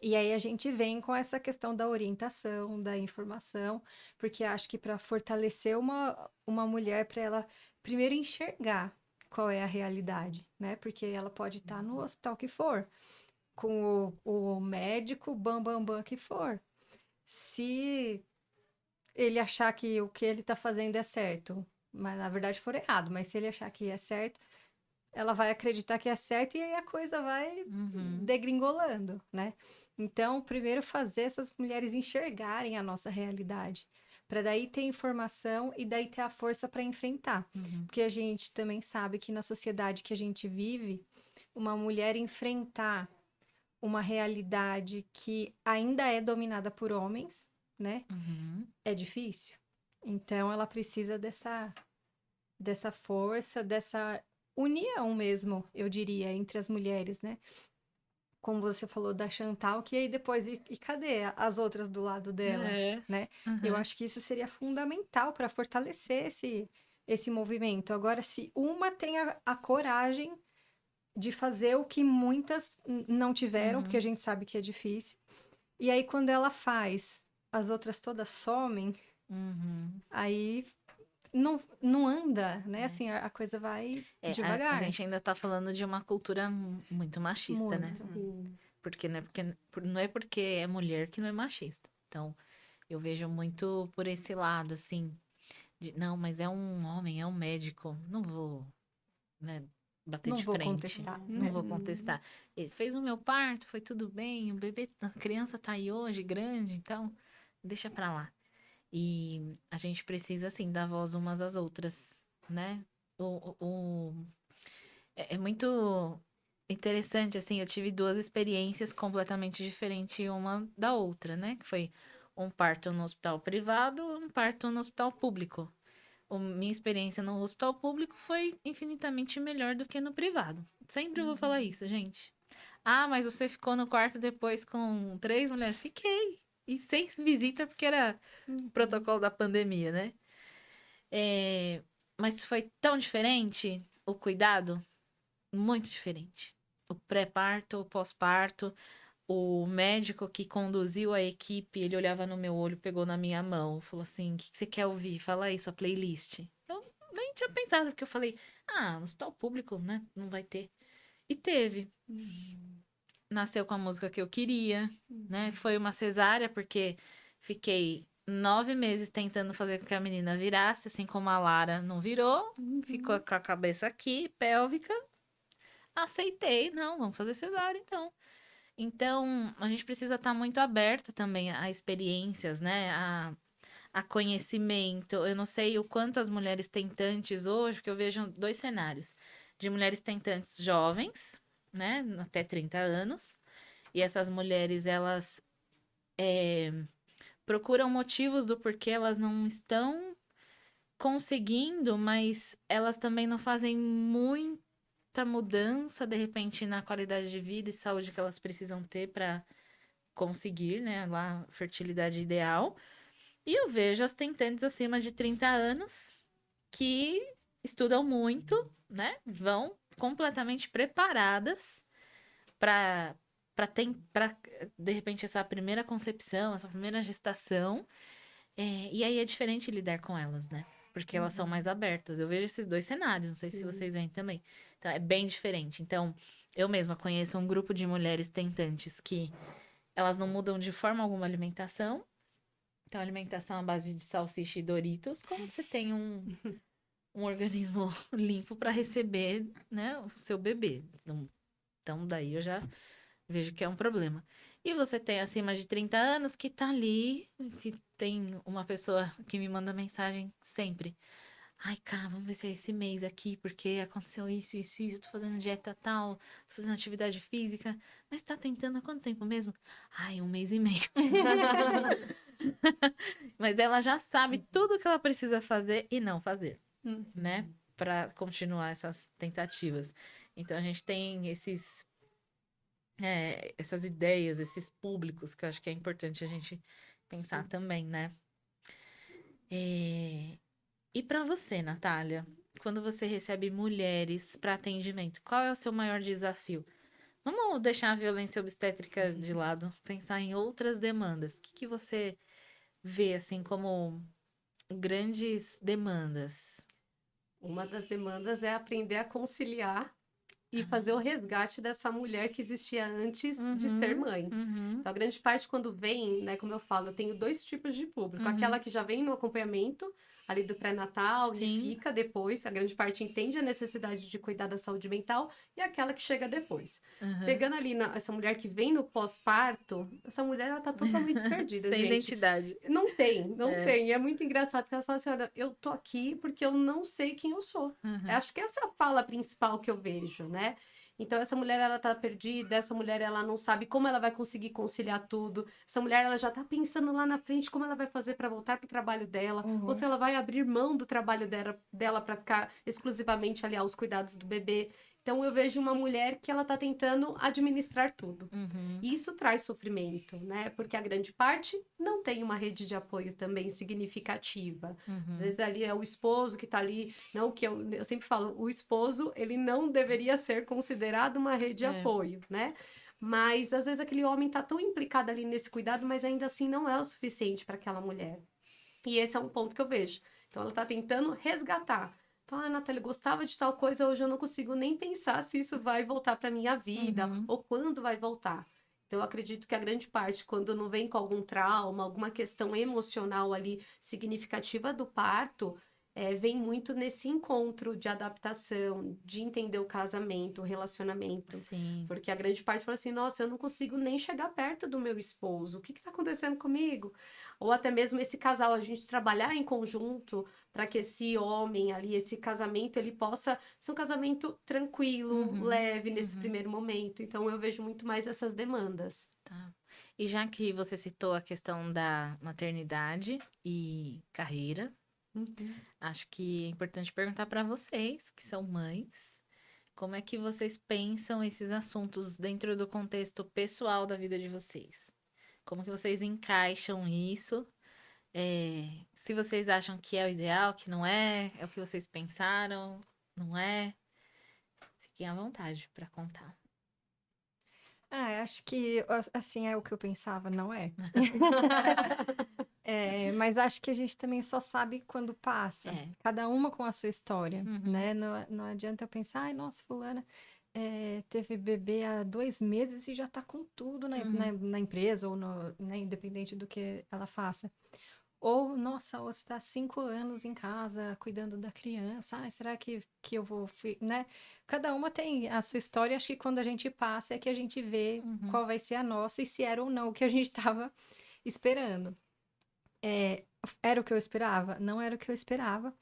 E aí a gente vem com essa questão da orientação, da informação, porque acho que para fortalecer uma mulher, para ela primeiro enxergar qual é a realidade, né? Porque ela pode estar no hospital que for, com o médico bam que for. Se ele achar que o que ele está fazendo é certo, mas na verdade for errado, mas se ele achar que é certo, ela vai acreditar que é certo e aí a coisa vai degringolando, né? Então, primeiro fazer essas mulheres enxergarem a nossa realidade, para daí ter informação e daí ter a força para enfrentar. Porque a gente também sabe que na sociedade que a gente vive, uma mulher enfrentar uma realidade que ainda é dominada por homens, né? É difícil. Então, ela precisa dessa força, dessa união mesmo, eu diria, entre as mulheres, né? Como você falou da Chantal, que aí depois, e cadê as outras do lado dela, né? Eu Uhum. acho que isso seria fundamental para fortalecer esse movimento. Agora, se uma tem a coragem de fazer o que muitas não tiveram, porque a gente sabe que é difícil, e aí quando ela faz, as outras todas somem, Uhum. aí não anda, né? Assim, a coisa vai A devagar. gente ainda tá falando de uma cultura muito machista, né? Muito. Sim. Porque não é porque é mulher que não é machista. Então, eu vejo muito por esse lado, assim, não, mas é um homem, é um médico, não vou, né, bater Não de vou frente, contestar, não né? vou contestar. Ele fez o meu parto, foi tudo bem, o bebê, a criança tá aí hoje, grande, então, deixa pra lá. E a gente precisa, assim, dar voz umas às outras, né? É muito interessante, assim, eu tive duas experiências completamente diferentes uma da outra, né? Que foi um parto no hospital privado, um parto no hospital público. Minha experiência no hospital público foi infinitamente melhor do que no privado. Sempre vou falar isso, gente. Ah, mas você ficou no quarto depois com 3 mulheres? Fiquei. E sem visita, porque era o protocolo da pandemia, né? Mas foi tão diferente o cuidado, muito diferente. O pré-parto, o pós-parto, o médico que conduziu a equipe, ele olhava no meu olho, pegou na minha mão, falou assim: o que você quer ouvir? Fala aí, sua playlist. Eu nem tinha pensado, porque eu falei: ah, no hospital público, né? Não vai ter. E teve. Nasceu com a música que eu queria, né? Foi uma cesárea, porque fiquei 9 meses tentando fazer com que a menina virasse, assim como a Lara não virou, ficou com a cabeça aqui, pélvica. Aceitei, não, vamos fazer cesárea então. Então, a gente precisa estar muito aberta também a experiências, né? A conhecimento. Eu não sei o quanto as mulheres tentantes hoje, porque eu vejo 2 cenários. De mulheres tentantes jovens, né? Até 30 anos. E essas mulheres, elas procuram motivos do porquê elas não estão conseguindo, mas elas também não fazem muita mudança, de repente, na qualidade de vida e saúde que elas precisam ter para conseguir, né, lá, a fertilidade ideal. E eu vejo as tentantes acima de 30 anos que estudam muito, né, vão completamente preparadas para para de repente essa primeira concepção, essa primeira gestação, e aí é diferente lidar com elas, né? Porque elas são mais abertas. Eu vejo esses 2 cenários, não sei se Sim. vocês veem também. Então, é bem diferente. Então, eu mesma conheço um grupo de mulheres tentantes que elas não mudam de forma alguma a alimentação. Então, alimentação à base de salsicha e Doritos, como você tem um organismo limpo para receber, né, o seu bebê. Então, daí eu já vejo que é um problema. E você tem acima de 30 anos que tá ali, que tem uma pessoa que me manda mensagem sempre. Ai, cara, vamos ver se é esse mês aqui, porque aconteceu isso, isso, isso. Eu tô fazendo dieta tal, tô fazendo atividade física. Mas tá tentando há quanto tempo mesmo? Ai, 1 mês e meio. Mas ela já sabe tudo que ela precisa fazer e não fazer, né? Pra continuar essas tentativas. Então a gente tem essas ideias, esses públicos que eu acho que é importante a gente pensar Sim. também, né? E para você, Natália, quando você recebe mulheres para atendimento, qual é o seu maior desafio? Vamos deixar a violência obstétrica de lado, pensar em outras demandas. O que você vê assim como grandes demandas? Uma das demandas é aprender a conciliar e fazer o resgate dessa mulher que existia antes de ser mãe. Uhum, Então, a grande parte, quando vem, né, como eu falo, eu tenho 2 tipos de público. uhum. Aquela que já vem no acompanhamento, ali do pré-natal, e Sim. fica depois. A grande parte entende a necessidade de cuidar da saúde mental, e aquela que chega depois. Uhum. Pegando ali essa mulher que vem no pós-parto, essa mulher, ela tá totalmente perdida, Sem gente. identidade. Não tem. E é muito engraçado que ela fala assim: olha, eu tô aqui porque eu não sei quem eu sou. Uhum. Eu acho que essa é a fala principal que eu vejo, né? Então, essa mulher, ela tá perdida, essa mulher, ela não sabe como ela vai conseguir conciliar tudo. Essa mulher, ela já tá pensando lá na frente como ela vai fazer para voltar pro trabalho dela, ou se ela vai abrir mão do trabalho dela para ficar exclusivamente ali aos cuidados do bebê. Então, eu vejo uma mulher que ela tá tentando administrar tudo. Uhum. E isso traz sofrimento, né? Porque a grande parte não tem uma rede de apoio também significativa. Às vezes ali é o esposo que tá ali, não que eu sempre falo, o esposo, ele não deveria ser considerado uma rede de apoio, né? Mas às vezes aquele homem tá tão implicado ali nesse cuidado, mas ainda assim não é o suficiente para aquela mulher. E esse é um ponto que eu vejo. Então ela tá tentando resgatar. Fala, Natália, eu gostava de tal coisa, hoje eu não consigo nem pensar se isso vai voltar para minha vida ou quando vai voltar. Então, eu acredito que a grande parte, quando não vem com algum trauma, alguma questão emocional ali significativa do parto, vem muito nesse encontro de adaptação, de entender o casamento, o relacionamento. Sim. Porque a grande parte fala assim, nossa, eu não consigo nem chegar perto do meu esposo, o que está acontecendo comigo? Ou até mesmo esse casal, a gente trabalhar em conjunto para que esse homem ali, esse casamento, ele possa ser um casamento tranquilo, leve nesse primeiro momento. Então, eu vejo muito mais essas demandas. Tá. E já que você citou a questão da maternidade e carreira, acho que é importante perguntar para vocês, que são mães, como é que vocês pensam esses assuntos dentro do contexto pessoal da vida de vocês? Como que vocês encaixam isso? Se vocês acham que é o ideal, que não é, é o que vocês pensaram, não é? Fiquem à vontade para contar. Acho que assim é o que eu pensava, não é? Mas acho que a gente também só sabe quando passa. Cada uma com a sua história, né? Não adianta eu pensar, ai, nossa, fulana teve bebê há 2 meses e já tá com tudo na empresa ou né, independente do que ela faça. Ou, nossa, a outra tá há 5 anos em casa cuidando da criança. Ai, será que eu vou, né? Cada uma tem a sua história. Acho que quando a gente passa é que a gente vê qual vai ser a nossa e se era ou não o que a gente estava esperando. Era o que eu esperava? Não era o que eu esperava.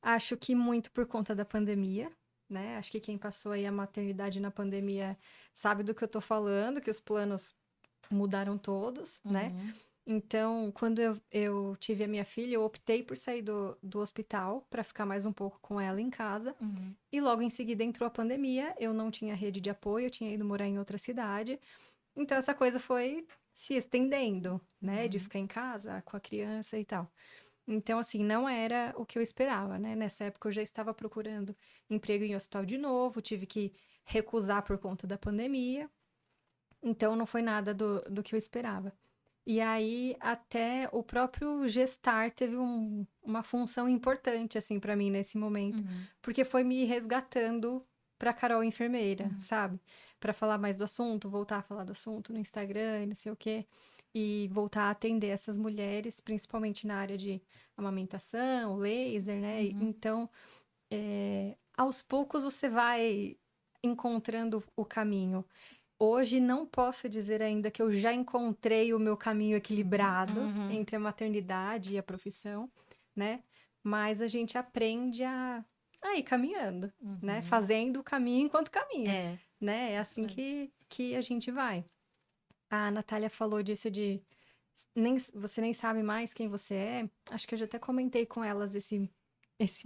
Acho que muito por conta da pandemia, né? Acho que quem passou aí a maternidade na pandemia sabe do que eu tô falando, que os planos mudaram todos, né? Então, quando eu tive a minha filha, eu optei por sair do hospital para ficar mais um pouco com ela em casa. E logo em seguida entrou a pandemia, eu não tinha rede de apoio, eu tinha ido morar em outra cidade. Então, essa coisa foi se estendendo, né? De ficar em casa com a criança e tal. Então, assim, não era o que eu esperava, né? Nessa época eu já estava procurando emprego em hospital de novo, tive que recusar por conta da pandemia. Então, não foi nada do que eu esperava. E aí, até o próprio gestar teve uma função importante, assim, para mim nesse momento. Porque foi me resgatando pra Carol enfermeira, sabe? Pra falar mais do assunto, voltar a falar do assunto no Instagram e não sei o quê. E voltar a atender essas mulheres, principalmente na área de amamentação, laser, né? Então, aos poucos você vai encontrando o caminho. Hoje não posso dizer ainda que eu já encontrei o meu caminho equilibrado entre a maternidade e a profissão, né? Mas a gente aprende a ir caminhando, né? Fazendo o caminho enquanto caminha, né? É assim que a gente vai. A Natália falou disso de você nem sabe mais quem você é. Acho que eu já até comentei com elas esse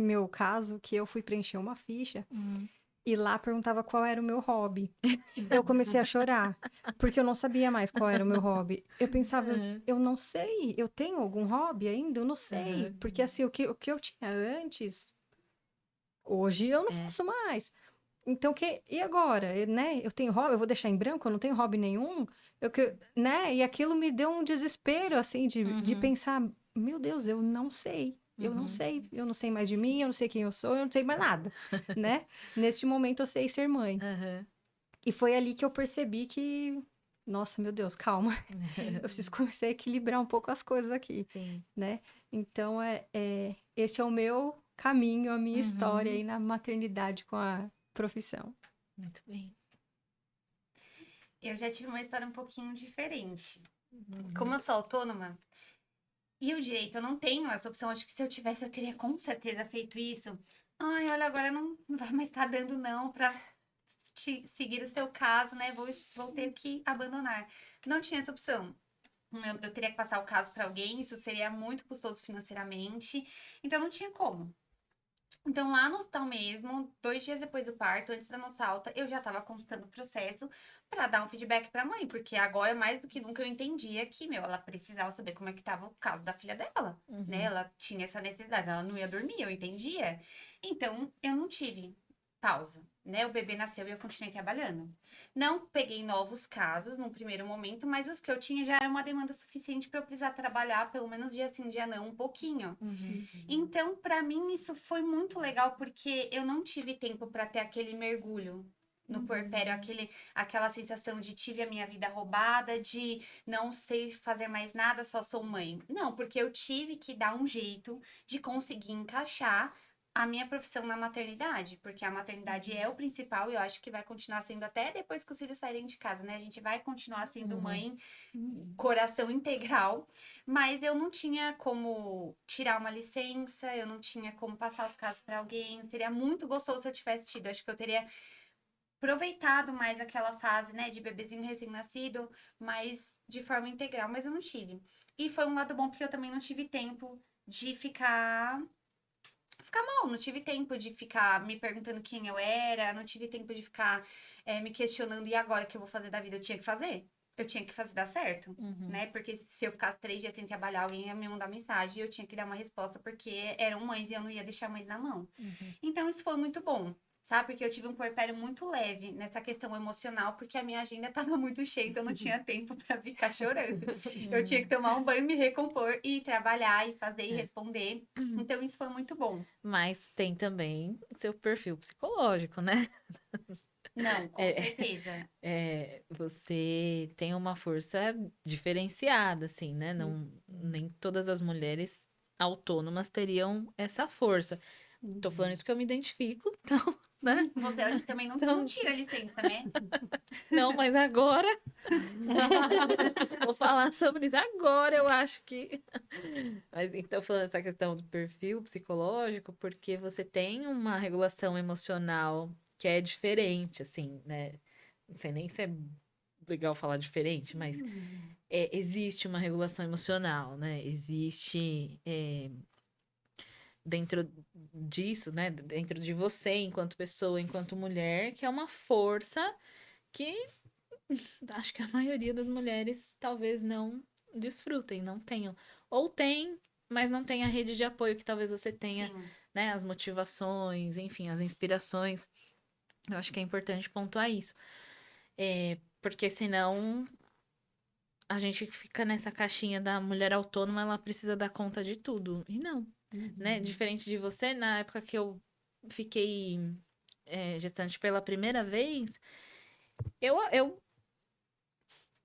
meu caso, que eu fui preencher uma ficha. E lá perguntava qual era o meu hobby. Eu comecei a chorar, porque eu não sabia mais qual era o meu hobby. Eu pensava, eu não sei, eu tenho algum hobby ainda? Eu não sei. Porque assim, o que eu tinha antes, hoje eu não faço mais. Então, e agora? Né? Eu tenho hobby, eu vou deixar em branco, eu não tenho hobby nenhum? Né? E aquilo me deu um desespero, assim, de pensar, meu Deus, eu não sei. Eu não sei mais de mim, eu não sei quem eu sou, eu não sei mais nada, né? Neste momento eu sei ser mãe. E foi ali que eu percebi que, nossa, meu Deus, calma. Eu preciso começar a equilibrar um pouco as coisas aqui, né? Então, esse é o meu caminho, a minha história aí na maternidade com a profissão. Muito bem. Eu já tive uma história um pouquinho diferente. Como eu sou autônoma, e o direito, eu não tenho essa opção. Acho que se eu tivesse, eu teria com certeza feito isso. Ai, olha, agora não vai mais estar dando não pra seguir o seu caso, né? Vou ter que abandonar. Não tinha essa opção. Eu teria que passar o caso para alguém, isso seria muito custoso financeiramente, então não tinha como. Então, lá no hospital mesmo, 2 dias depois do parto, antes da nossa alta, eu já estava consultando o processo para dar um feedback para a mãe, porque agora, mais do que nunca, eu entendia que, ela precisava saber como é que estava o caso da filha dela, né? Ela tinha essa necessidade, ela não ia dormir, eu entendia. Então, eu não tive pausa, né? O bebê nasceu e eu continuei trabalhando. Não peguei novos casos num primeiro momento, mas os que eu tinha já era uma demanda suficiente para eu precisar trabalhar, pelo menos dia sim, dia não, um pouquinho. Então, para mim, isso foi muito legal, porque eu não tive tempo para ter aquele mergulho no puerpério, aquela sensação de tive a minha vida roubada, de não sei fazer mais nada, só sou mãe. Não, porque eu tive que dar um jeito de conseguir encaixar a minha profissão na maternidade, porque a maternidade é o principal e eu acho que vai continuar sendo até depois que os filhos saírem de casa, né? A gente vai continuar sendo mãe, coração integral, mas eu não tinha como tirar uma licença, eu não tinha como passar os casos para alguém. Seria muito gostoso se eu tivesse tido. Acho que eu teria aproveitado mais aquela fase, né, de bebezinho recém-nascido, mas de forma integral, mas eu não tive. E foi um lado bom porque eu também não tive tempo de ficar mal, não tive tempo de ficar me perguntando quem eu era, não tive tempo de ficar me questionando, e agora o que eu vou fazer da vida? Eu tinha que fazer. Eu tinha que fazer dar certo, né? Porque se eu ficasse 3 dias sem trabalhar, alguém ia me mandar mensagem e eu tinha que dar uma resposta, porque eram mães e eu não ia deixar mães na mão. Então, isso foi muito bom, sabe? Porque eu tive um puerpério muito leve nessa questão emocional, porque a minha agenda estava muito cheia, então eu não tinha tempo para ficar chorando. Eu tinha que tomar um banho, me recompor e trabalhar e fazer e responder. Então, isso foi muito bom. Mas tem também seu perfil psicológico, né? Não, com certeza. Você tem uma força diferenciada, assim, né? Não, nem todas as mulheres autônomas teriam essa força. Tô falando isso porque eu me identifico, então, né? Você, eu acho que também não tira a licença, né? Não, mas agora vou falar sobre isso agora, eu acho que. Mas então, falando essa questão do perfil psicológico, porque você tem uma regulação emocional que é diferente, assim, né? Não sei nem se é legal falar diferente, mas existe uma regulação emocional, né? Existe dentro disso, né? Dentro de você, enquanto pessoa, enquanto mulher, que é uma força que acho que a maioria das mulheres talvez não desfrutem, não tenham. Ou tem, mas não tem a rede de apoio que talvez você tenha, Sim. né? As motivações, enfim, as inspirações. Eu acho que é importante pontuar isso. Porque senão a gente fica nessa caixinha da mulher autônoma, ela precisa dar conta de tudo. E não, né? Diferente de você, na época que eu fiquei gestante pela primeira vez, eu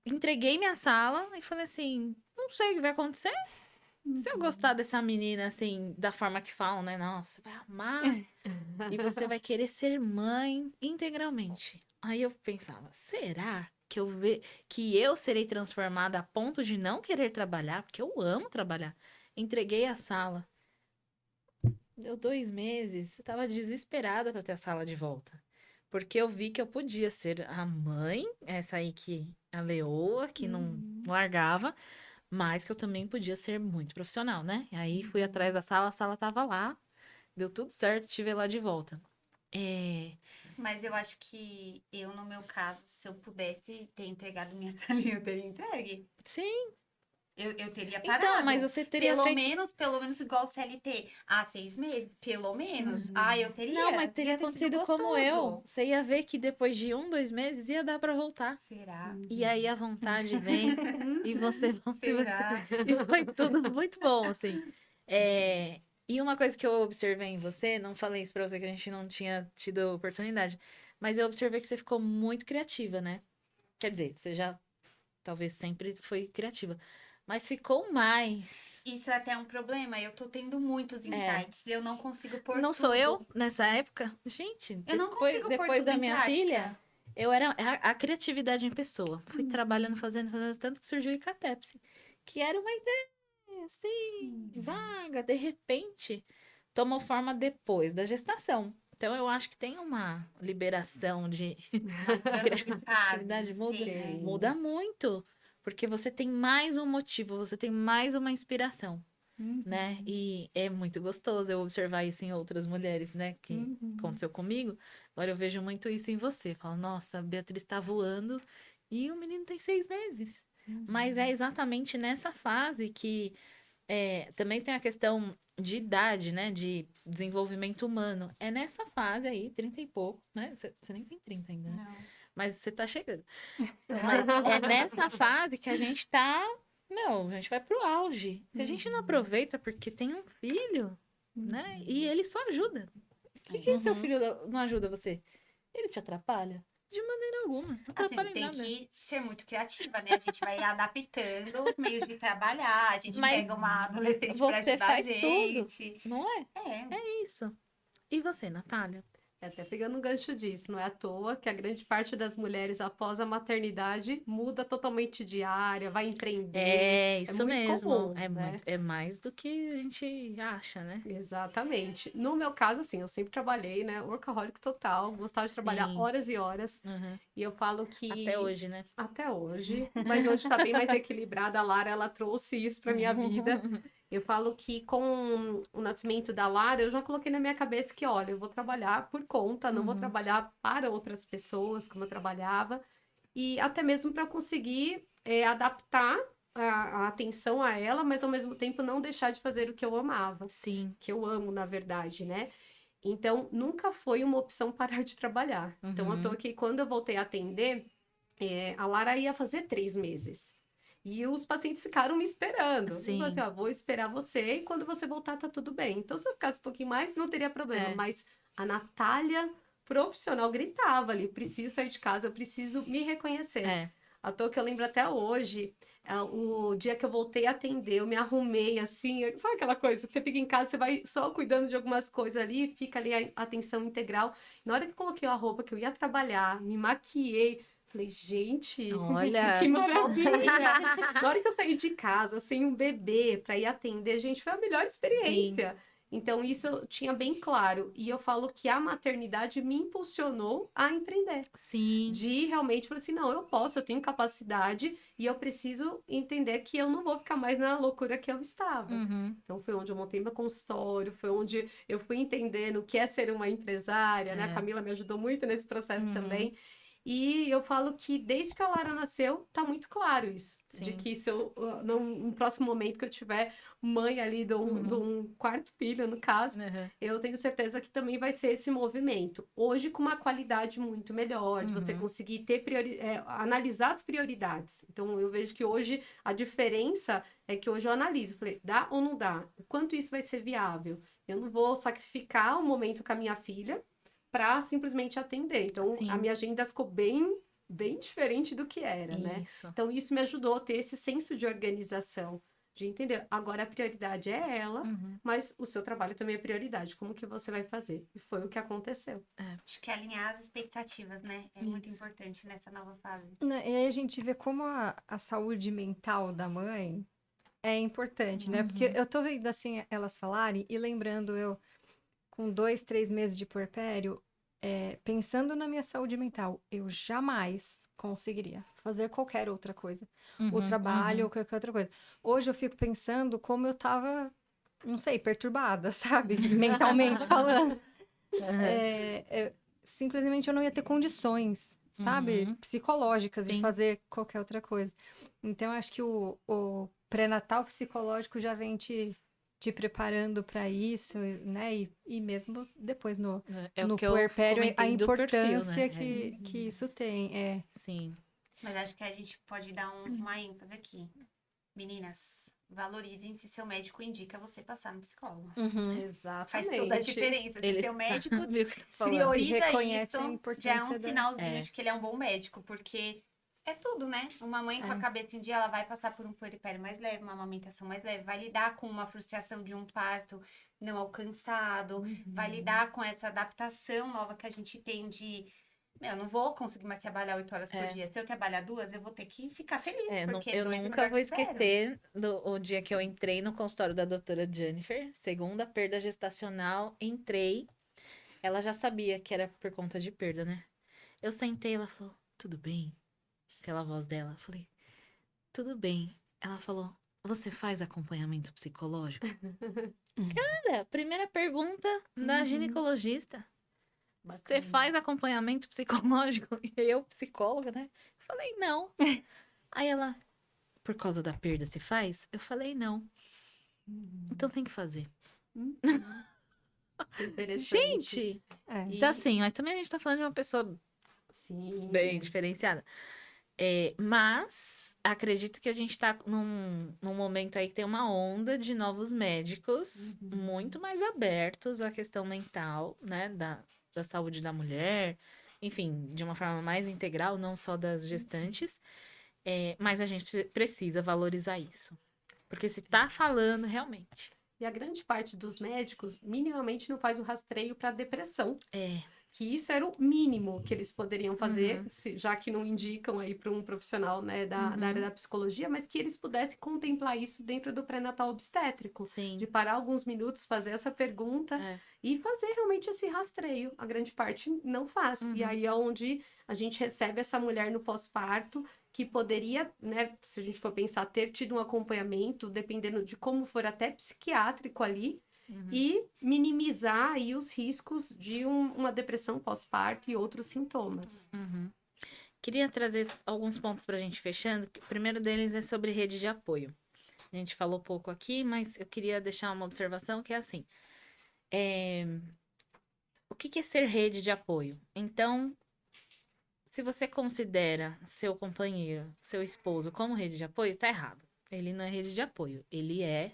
entreguei minha sala e falei assim, não sei o que vai acontecer. Se eu gostar dessa menina, assim, da forma que falam, né? Nossa, você vai amar e você vai querer ser mãe integralmente. Aí eu pensava, será que eu serei transformada a ponto de não querer trabalhar? Porque eu amo trabalhar. Entreguei a sala. Deu 2 meses, eu tava desesperada para ter a sala de volta. Porque eu vi que eu podia ser a mãe, essa aí a leoa, que não largava, mas que eu também podia ser muito profissional, né? E aí fui atrás da sala, a sala tava lá, deu tudo certo, tive lá de volta. Mas eu acho que eu, no meu caso, se eu pudesse ter entregado minha salinha, eu teria entregue. Sim. Eu teria parado. Então, mas você teria pelo feito... pelo menos igual o CLT. 6 meses, pelo menos. Eu teria. Não, mas teria ter sido acontecido como eu. gostoso. Você ia ver que depois de 1, 2 meses ia dar pra voltar. Será? E aí a vontade vem e você Será? E foi tudo muito bom, assim. E uma coisa que eu observei em você, não falei isso pra você que a gente não tinha tido oportunidade, mas eu observei que você ficou muito criativa, né? Quer dizer, você já talvez sempre foi criativa, mas ficou mais. Isso é até um problema. Eu tô tendo muitos insights. Eu não consigo pôr Não tudo. sou eu nessa época? Gente, Eu não consigo pôr depois tudo da em minha prática. filha, eu era a criatividade em pessoa. Fui trabalhando, fazendo, tanto que surgiu o Icatepse, que era uma ideia assim, vaga, de repente, tomou forma depois da gestação. Então, eu acho que tem uma liberação de Ah, criatividade, muda, sim. muda muito. Porque você tem mais um motivo, você tem mais uma inspiração, né? E é muito gostoso eu observar isso em outras mulheres, né? Que aconteceu comigo. Agora eu vejo muito isso em você. Eu falo, nossa, a Beatriz tá voando e o menino tem 6 meses. Mas é exatamente nessa fase que também tem a questão de idade, né? De desenvolvimento humano. É nessa fase aí, 30 e pouco, né? Você nem tem 30 ainda, né? Não. Mas você tá chegando. Mas é nessa fase que a gente tá. Meu, a gente vai pro auge. Se a gente não aproveita porque tem um filho, né? E ele só ajuda. O que seu filho não ajuda você? Ele te atrapalha? De maneira alguma. Não Assim, atrapalha em tem nada. que ser muito criativa, né? A gente vai adaptando os meios de trabalhar, a gente Mas pega uma adolescente pra você ajudar a faz tudo, gente. não é? É, É isso. E você, Natália? Até pegando um gancho disso, não é à toa que a grande parte das mulheres após a maternidade muda totalmente de área, vai empreender. É isso muito mesmo. comum, É né? muito, é mais do que a gente acha, né? Exatamente. No meu caso, assim, eu sempre trabalhei, né? Workaholic total, gostava de trabalhar Sim. horas e horas. Uhum. E eu falo que. Até hoje, né? Até hoje. Mas hoje tá bem mais equilibrada. A Lara, ela trouxe isso pra minha vida. Eu falo que com o nascimento da Lara, eu já coloquei na minha cabeça que, olha, eu vou trabalhar por conta, não vou trabalhar para outras pessoas como eu trabalhava. E até mesmo para conseguir adaptar a atenção a ela, mas ao mesmo tempo não deixar de fazer o que eu amava, Sim. que eu amo, na verdade, né? Então, nunca foi uma opção parar de trabalhar. Então, eu tô aqui, quando eu voltei a atender, a Lara ia fazer 3 meses. E os pacientes ficaram me esperando. Eu falei assim, Sim. ó, vou esperar você e quando você voltar tá tudo bem. Então, se eu ficasse um pouquinho mais, não teria problema. É. Mas a Natália, profissional, gritava ali, preciso sair de casa, eu preciso me reconhecer. É. À toa que eu lembro até hoje, o dia que eu voltei a atender, eu me arrumei assim, sabe aquela coisa que você fica em casa, você vai só cuidando de algumas coisas ali, fica ali a atenção integral. Na hora que eu coloquei a roupa que eu ia trabalhar, me maquiei, falei, gente, Olha. que maravilha! Na hora que eu saí de casa, sem um bebê, para ir atender, gente, foi a melhor experiência. Então, isso eu tinha bem claro. E eu falo que a maternidade me impulsionou a empreender. Sim. De realmente falar assim, não, eu posso, eu tenho capacidade e eu preciso entender que eu não vou ficar mais na loucura que eu estava. Uhum. Então foi onde eu montei meu consultório, foi onde eu fui entendendo o que é ser uma empresária, né? A Camila me ajudou muito nesse processo também. E eu falo que desde que a Lara nasceu, tá muito claro isso. De Sim. que se eu, num próximo momento que eu tiver mãe ali de um quarto filho, no caso, Uhum. eu tenho certeza que também vai ser esse movimento. Hoje, com uma qualidade muito melhor, de você conseguir ter analisar as prioridades. Então, eu vejo que hoje a diferença é que hoje eu analiso. Falei, dá ou não dá? O quanto isso vai ser viável? Eu não vou sacrificar o momento com a minha filha para simplesmente atender. Então, Sim. a minha agenda ficou bem diferente do que era, né? Isso. Então, isso me ajudou a ter esse senso de organização, de entender. Agora, a prioridade é ela, mas o seu trabalho também é prioridade. Como que você vai fazer? E foi o que aconteceu. acho que alinhar as expectativas, né? É muito importante nessa nova fase. Né, e aí a gente vê como a saúde mental da mãe é importante, né? Porque eu tô vendo assim elas falarem e lembrando eu com 2, 3 meses de puerpério, pensando na minha saúde mental, eu jamais conseguiria fazer qualquer outra coisa. O trabalho ou qualquer outra coisa. Hoje eu fico pensando como eu tava, não sei, perturbada, sabe? Mentalmente falando. Simplesmente eu não ia ter condições, sabe? Psicológicas de Sim. fazer qualquer outra coisa. Então, eu acho que o pré-natal psicológico já vem te preparando para isso, né? E mesmo depois no É o no que eu puerpério, a comentei do perfil, importância né? que isso tem. Sim. Mas acho que a gente pode dar uma ênfase aqui. Meninas, valorizem se seu médico indica você passar no psicólogo. Exatamente. Faz toda a diferença. Se Ele seu médico sabe o que tá falando. prioriza E reconhece a isso, já é importância um sinalzinho É. de que ele é um bom médico, porque é tudo, né? Uma mãe com a cabeça em dia, ela vai passar por um puerpério mais leve, uma amamentação mais leve, vai lidar com uma frustração de um parto não alcançado, vai lidar com essa adaptação nova que a gente tem de... eu não vou conseguir mais trabalhar 8 horas por dia. Se eu trabalhar 2, eu vou ter que ficar feliz, porque eu 2 é nunca melhor vou que 0. esquecer o dia que eu entrei no consultório da doutora Jennifer, segunda perda gestacional, entrei. ela já sabia que era por conta de perda, né? Eu sentei, ela falou, tudo bem? Aquela voz dela. Eu falei, tudo bem. Ela falou, você faz acompanhamento psicológico? Cara, primeira pergunta da Uhum. ginecologista. Você Bacana. faz acompanhamento psicológico? E eu, psicóloga, né? Eu falei, não. Aí ela, por causa da perda, você faz? Eu falei, não. Então tem que fazer. Uhum. Que interessante. Gente! É. Então, E, assim, mas também a gente tá falando de uma pessoa sim. bem diferenciada. Mas acredito que a gente tá num momento aí que tem uma onda de novos médicos muito mais abertos à questão mental, né? Da saúde da mulher, enfim, de uma forma mais integral, não só das gestantes. Mas a gente precisa valorizar isso. Porque se tá falando, realmente. E a grande parte dos médicos minimamente não faz o rastreio para depressão. Que isso era o mínimo que eles poderiam fazer, já que não indicam aí para um profissional, né, da área da psicologia, mas que eles pudessem contemplar isso dentro do pré-natal obstétrico. Sim. De parar alguns minutos, fazer essa pergunta e fazer realmente esse rastreio. A grande parte não faz. E aí é onde a gente recebe essa mulher no pós-parto, que poderia, né, se a gente for pensar, ter tido um acompanhamento, dependendo de como for até psiquiátrico ali, e minimizar aí os riscos de uma depressão pós-parto e outros sintomas. Queria trazer alguns pontos pra gente fechando. O primeiro deles é sobre rede de apoio. A gente falou pouco aqui, mas eu queria deixar uma observação que é assim. O que é ser rede de apoio? Então, se você considera seu companheiro, seu esposo como rede de apoio, tá errado. Ele não é rede de apoio. Ele é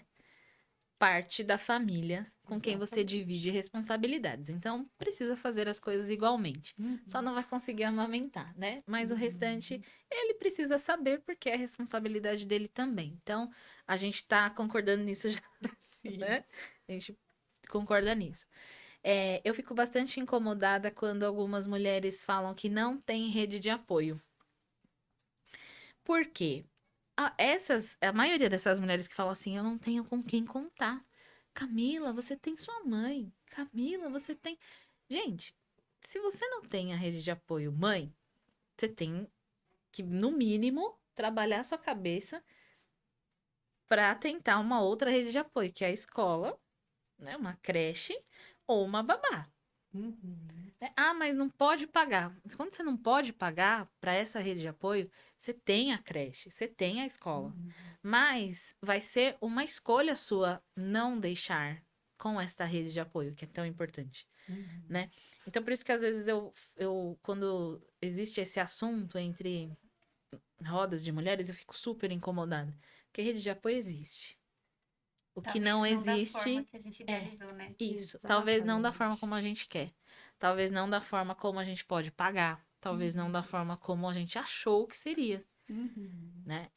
parte da família com quem você Exatamente. divide responsabilidades. Então, precisa fazer as coisas igualmente. Só não vai conseguir amamentar, né? Mas o restante, ele precisa saber porque é responsabilidade dele também. Então, a gente tá concordando nisso já, Sim. né? A gente concorda nisso. Eu fico bastante incomodada quando algumas mulheres falam que não tem rede de apoio. Por quê? A maioria dessas mulheres que falam assim, eu não tenho com quem contar. Camila, você tem sua mãe. Camila, você tem. Gente, se você não tem a rede de apoio mãe, você tem que, no mínimo, trabalhar a sua cabeça para tentar uma outra rede de apoio, que é a escola, né? Uma creche ou uma babá. Né? Ah, mas não pode pagar. Mas quando você não pode pagar para essa rede de apoio, você tem a creche, você tem a escola. Mas vai ser uma escolha sua não deixar com esta rede de apoio, que é tão importante, né? Então, por isso que às vezes quando existe esse assunto entre rodas de mulheres, eu fico super incomodada. Porque rede de apoio existe. O que Talvez não da existe forma que a gente idealizou, né? isso. Talvez não da forma Exatamente. como a gente quer. Talvez não da forma como a gente pode pagar. Talvez não da forma como a gente achou que seria, né?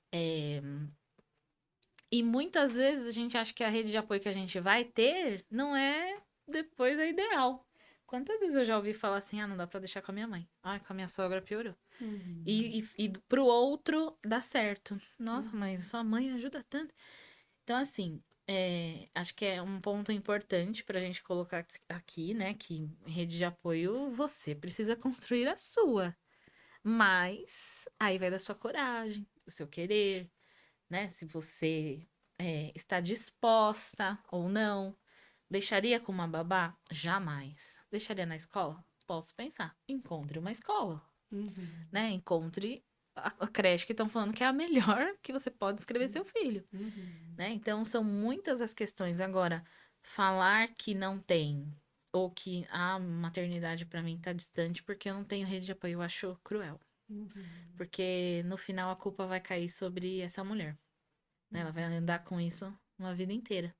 E muitas vezes a gente acha que a rede de apoio que a gente vai ter não é depois a ideal. Quantas vezes eu já ouvi falar assim, não dá pra deixar com a minha mãe. Ai, com a minha sogra piorou. E pro outro dá certo. Nossa, mas sua mãe ajuda tanto. Então, assim, acho que é um ponto importante pra gente colocar aqui, né? Que rede de apoio você precisa construir a sua. Mas aí vai da sua coragem, do seu querer, né? Se você está disposta ou não. Deixaria com uma babá? Jamais. Deixaria na escola? Posso pensar. Encontre uma escola, né? Encontre a creche que estão falando que é a melhor que você pode inscrever seu filho, né? Então, são muitas as questões. Agora, falar que não tem, ou que a maternidade para mim tá distante porque eu não tenho rede de apoio, eu acho cruel. Porque no final a culpa vai cair sobre essa mulher, né? Ela vai andar com isso uma vida inteira.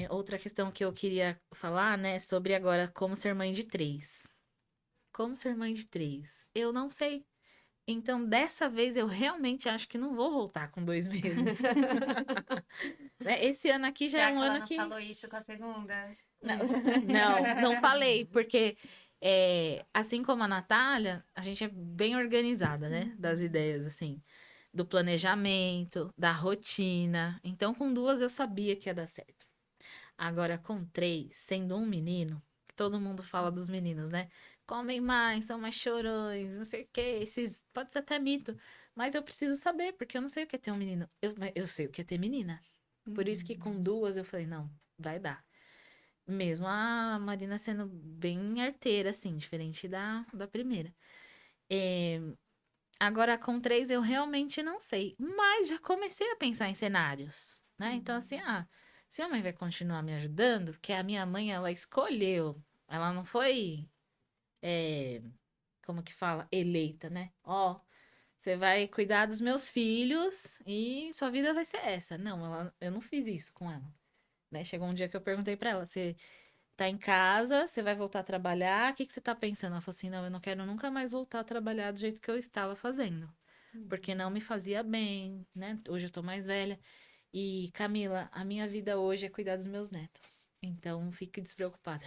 Outra questão que eu queria falar, né, sobre agora como ser mãe de 3. Como ser mãe de 3? Eu não sei. Então, dessa vez, eu realmente acho que não vou voltar com 2 meses. Né? Esse ano aqui já é Será um que ela ano não que... falou isso com a segunda? Não falei, porque assim como a Natália, a gente é bem organizada, né? Das ideias, assim, do planejamento, da rotina. Então, com 2 eu sabia que ia dar certo. Agora, com 3, sendo um menino, todo mundo fala dos meninos, né? Comem mais, são mais chorões, não sei o quê. Pode ser até mito. Mas eu preciso saber, porque eu não sei o que é ter um menino. Eu sei o que é ter menina. Por isso que com duas eu falei, não, vai dar. Mesmo a Marina sendo bem arteira, assim, diferente da primeira. É, agora, com três, eu realmente não sei. Mas já comecei a pensar em cenários, né? Então, assim, se a mãe vai continuar me ajudando, porque a minha mãe, ela escolheu. Ela não foi, como que fala? Eleita, né? Ó, você vai cuidar dos meus filhos e sua vida vai ser essa. Não, eu não fiz isso com ela. Né? Chegou um dia que eu perguntei pra ela, você tá em casa, você vai voltar a trabalhar, o que que você tá pensando? Ela falou assim, não, eu não quero nunca mais voltar a trabalhar do jeito que eu estava fazendo. Porque não me fazia bem, né? Hoje eu tô mais velha. E, Camila, a minha vida hoje é cuidar dos meus netos. Então, fique despreocupada.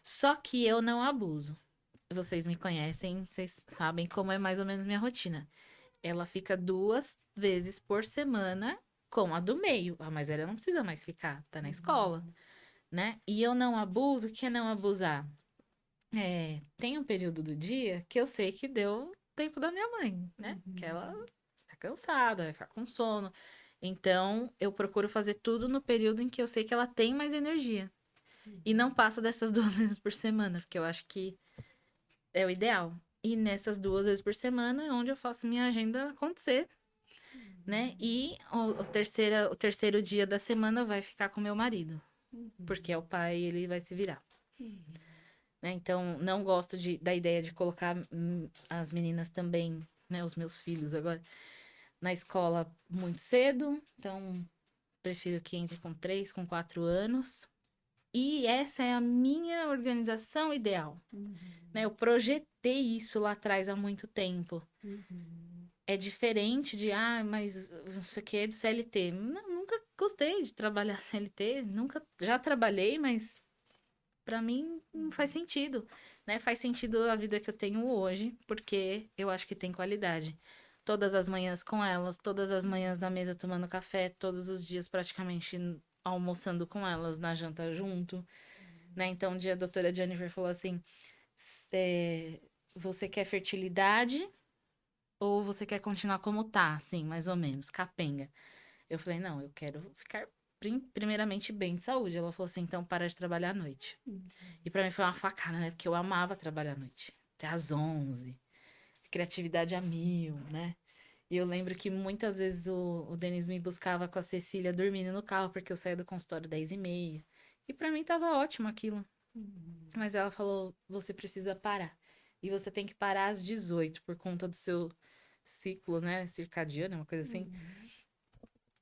Só que eu não abuso. Vocês me conhecem, vocês sabem como é mais ou menos minha rotina. Ela fica 2 vezes por semana com a do meio. A mais velha não precisa mais ficar, tá na escola, né? E eu não abuso, o que é não abusar? Tem um período do dia que eu sei que deu tempo da minha mãe, né? Que ela tá cansada, vai ficar com sono. Então, eu procuro fazer tudo no período em que eu sei que ela tem mais energia. E não passo dessas 2 vezes por semana, porque eu acho que é o ideal. E nessas 2 vezes por semana é onde eu faço minha agenda acontecer, né? E o terceiro dia da semana vai ficar com meu marido, porque é o pai, ele vai se virar. Né? Então, não gosto da ideia de colocar as meninas também, né? Os meus filhos agora, na escola muito cedo. Então, prefiro que entre com 3, com 4 anos. E essa é a minha organização ideal. Né? Eu projetei isso lá atrás há muito tempo. É diferente de, mas isso aqui é do CLT. Não, nunca gostei de trabalhar CLT, nunca, já trabalhei, mas pra mim não faz sentido, né? Faz sentido a vida que eu tenho hoje, porque eu acho que tem qualidade. Todas as manhãs com elas, todas as manhãs na mesa tomando café, todos os dias praticamente almoçando com elas, na janta junto, né? Então, um dia a doutora Jennifer falou assim, você quer fertilidade ou você quer continuar como tá, assim, mais ou menos, capenga? Eu falei, não, eu quero ficar primeiramente bem de saúde. Ela falou assim, então para de trabalhar à noite. E pra mim foi uma facada, né? Porque eu amava trabalhar à noite. Até às 11. Criatividade a mil, né? E eu lembro que muitas vezes o Denis me buscava com a Cecília dormindo no carro, porque eu saía do consultório 10h30. E pra mim tava ótimo aquilo. Mas ela falou, você precisa parar. E você tem que parar às 18 por conta do seu ciclo, né? Circadiano, uma coisa assim.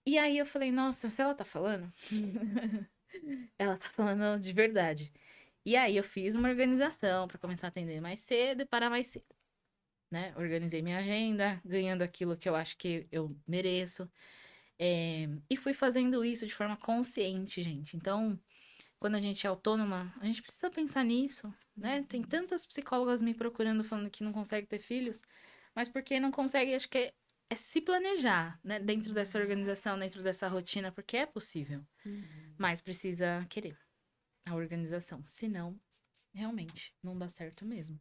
E aí eu falei, nossa, se ela tá falando, ela tá falando de verdade. E aí eu fiz uma organização pra começar a atender mais cedo e parar mais cedo, né? Organizei minha agenda, ganhando aquilo que eu acho que eu mereço. E fui fazendo isso de forma consciente, gente. Então, quando a gente é autônoma, a gente precisa pensar nisso, né? Tem tantas psicólogas me procurando falando que não consegue ter filhos, mas porque não consegue, acho que é se planejar, né? Dentro dessa organização, dentro dessa rotina, porque é possível. Mas precisa querer a organização. Senão, realmente, não dá certo mesmo.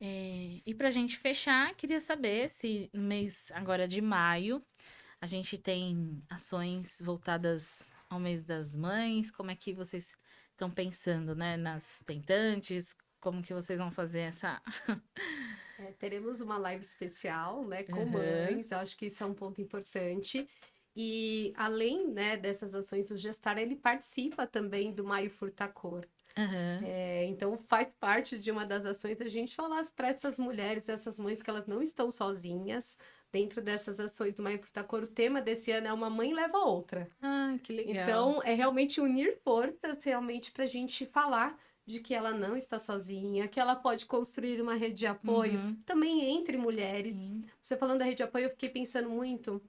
E pra gente fechar, queria saber se no mês agora de maio a gente tem ações voltadas ao mês das mães. Como é que vocês estão pensando, né? Nas tentantes? Como que vocês vão fazer essa... Teremos uma live especial, né, com Uhum. mães, eu acho que isso é um ponto importante. E além, né, dessas ações, o Gestar, ele participa também do Maio Furta Cor. Aham. Então, faz parte de uma das ações a gente falar para essas mulheres, essas mães, que elas não estão sozinhas. Dentro dessas ações do Maio Furta Cor, o tema desse ano é Uma Mãe Leva a Outra. Ah, que legal. Então, é realmente unir forças, realmente, para a gente falar de que ela não está sozinha, que ela pode construir uma rede de apoio, Uhum. também entre mulheres. Sim. Você falando da rede de apoio, eu fiquei pensando muito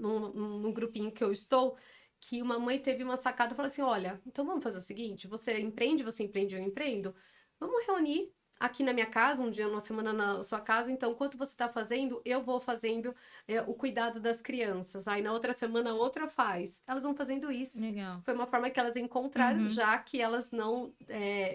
num grupinho que eu estou, que uma mãe teve uma sacada e falou assim, olha, então vamos fazer o seguinte, você empreende, eu empreendo, vamos reunir aqui na minha casa, um dia, uma semana na sua casa, então, enquanto você está fazendo, eu vou fazendo o cuidado das crianças. Aí, na outra semana, a outra faz. Elas vão fazendo isso. Legal. Foi uma forma que elas encontraram, Uhum. já que elas não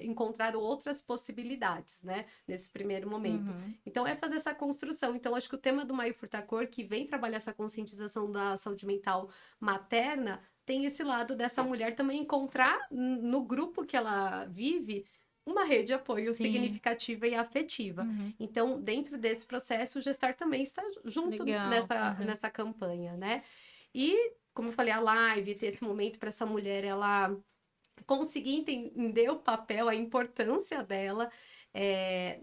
encontraram outras possibilidades, né? Nesse primeiro momento. Uhum. Então, é fazer essa construção. Então, acho que o tema do Maio Furtacor, que vem trabalhar essa conscientização da saúde mental materna, tem esse lado dessa mulher também encontrar no grupo que ela vive uma rede de apoio Sim. significativa e afetiva. Uhum. Então, dentro desse processo, o Gestar também está junto Legal. Uhum. nessa campanha, né? E, como eu falei, a live, ter esse momento para essa mulher, ela conseguir entender o papel, a importância dela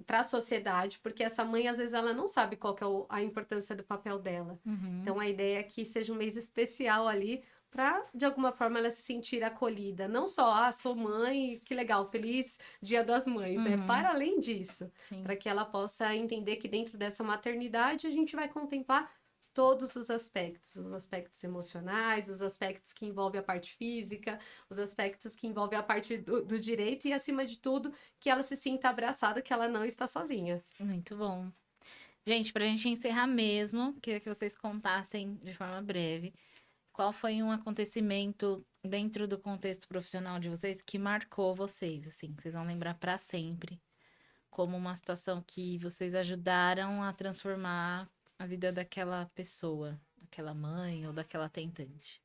para a sociedade, porque essa mãe, às vezes, ela não sabe qual que é a importância do papel dela. Uhum. Então, a ideia é que seja um mês especial ali para, de alguma forma, ela se sentir acolhida. Não só, sou mãe, que legal, feliz Dia das Mães. É Uhum. para além disso, Sim. para que ela possa entender que dentro dessa maternidade a gente vai contemplar todos os aspectos emocionais, os aspectos que envolvem a parte física, os aspectos que envolvem a parte do direito e, acima de tudo, que ela se sinta abraçada, que ela não está sozinha. Muito bom. Gente, pra gente encerrar mesmo, queria que vocês contassem de forma breve qual foi um acontecimento dentro do contexto profissional de vocês que marcou vocês, assim, que vocês vão lembrar pra sempre, como uma situação que vocês ajudaram a transformar a vida daquela pessoa, daquela mãe ou daquela tentante.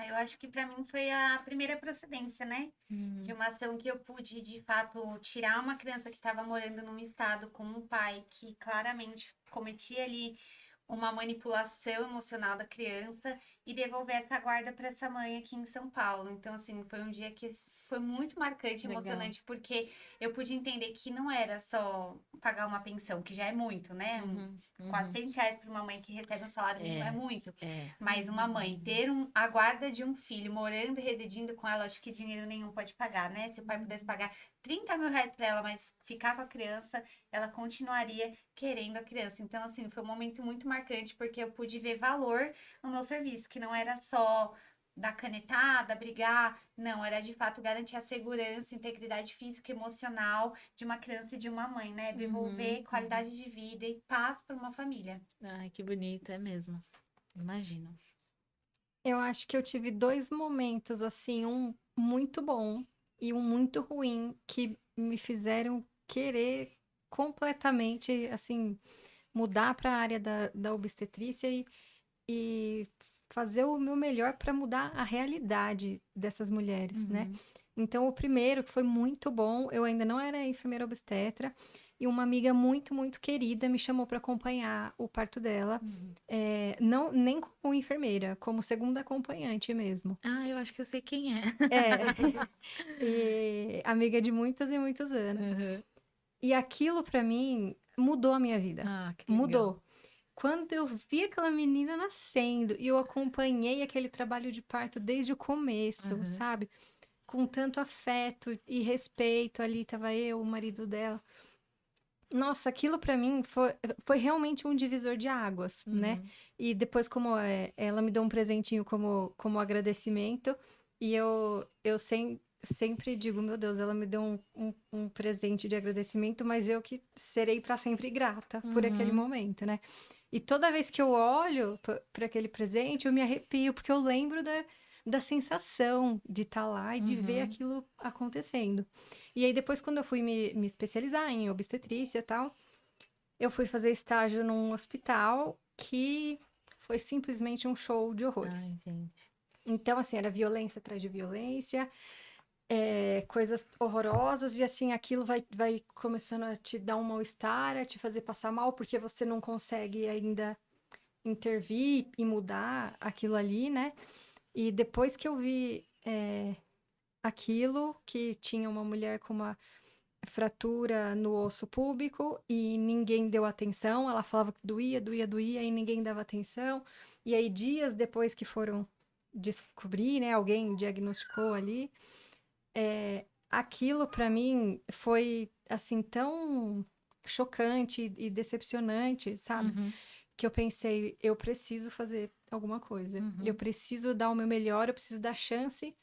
Eu acho que para mim foi a primeira procedência, né? De Uhum. uma ação que eu pude, de fato, tirar uma criança que estava morando num estado com um pai que claramente cometia ali uma manipulação emocional da criança e devolver essa guarda para essa mãe aqui em São Paulo. Então, assim, foi um dia que foi muito marcante, Legal. emocionante, porque eu pude entender que não era só pagar uma pensão, que já é muito, né? Uhum. Uhum. R$ 400 para uma mãe que recebe um salário mínimo é muito. É. Mas uma mãe ter a guarda de um filho morando e residindo com ela, acho que dinheiro nenhum pode pagar, né? Se o pai pudesse pagar R$ 30 mil para ela, mas ficar com a criança, ela continuaria querendo a criança. Então, assim, foi um momento muito marcante, porque eu pude ver valor no meu serviço, que não era só dar canetada, brigar, não, era de fato garantir a segurança, integridade física e emocional de uma criança e de uma mãe, né? Devolver qualidade de vida e paz para uma família. Ai, que bonito, é mesmo. Imagino. Eu acho que eu tive 2 momentos, assim, um muito bom e um muito ruim, que me fizeram querer completamente, assim, mudar para a área da obstetrícia e fazer o meu melhor para mudar a realidade dessas mulheres, né? Uhum. Então, o primeiro, que foi muito bom, eu ainda não era enfermeira obstetra, e uma amiga muito, muito querida me chamou para acompanhar o parto dela, Uhum. não, nem como enfermeira, como segunda acompanhante mesmo. Ah, eu acho que eu sei quem é. E amiga de muitos e muitos anos. Uhum. E aquilo, para mim, mudou a minha vida. Ah, que legal. Mudou. Quando eu vi aquela menina nascendo e eu acompanhei aquele trabalho de parto desde o começo, Uhum. sabe? Com tanto afeto e respeito, ali tava eu, o marido dela. Nossa, aquilo pra mim foi realmente um divisor de águas, né? Uhum. E depois, como ela me deu um presentinho como agradecimento, e eu sempre digo, meu Deus, ela me deu um presente de agradecimento, mas eu que serei pra sempre grata por aquele Uhum. momento, né? E toda vez que eu olho para aquele presente, eu me arrepio, porque eu lembro da sensação de estar lá e de ver Uhum. aquilo acontecendo. E aí, depois, quando eu fui me especializar em obstetrícia e tal, eu fui fazer estágio num hospital que foi simplesmente um show de horrores. Ai, gente. Então, assim, era violência atrás de violência, coisas horrorosas, e assim, aquilo vai começando a te dar um mal-estar, a te fazer passar mal, porque você não consegue ainda intervir e mudar aquilo ali, né? E depois que eu vi aquilo, que tinha uma mulher com uma fratura no osso púbico e ninguém deu atenção, ela falava que doía, doía, doía e ninguém dava atenção. E aí, dias depois que foram descobrir, né, alguém diagnosticou ali, aquilo para mim foi assim tão chocante e decepcionante, sabe? Uhum. Que eu pensei, eu preciso fazer alguma coisa. Uhum. Eu preciso dar o meu melhor, eu preciso dar chance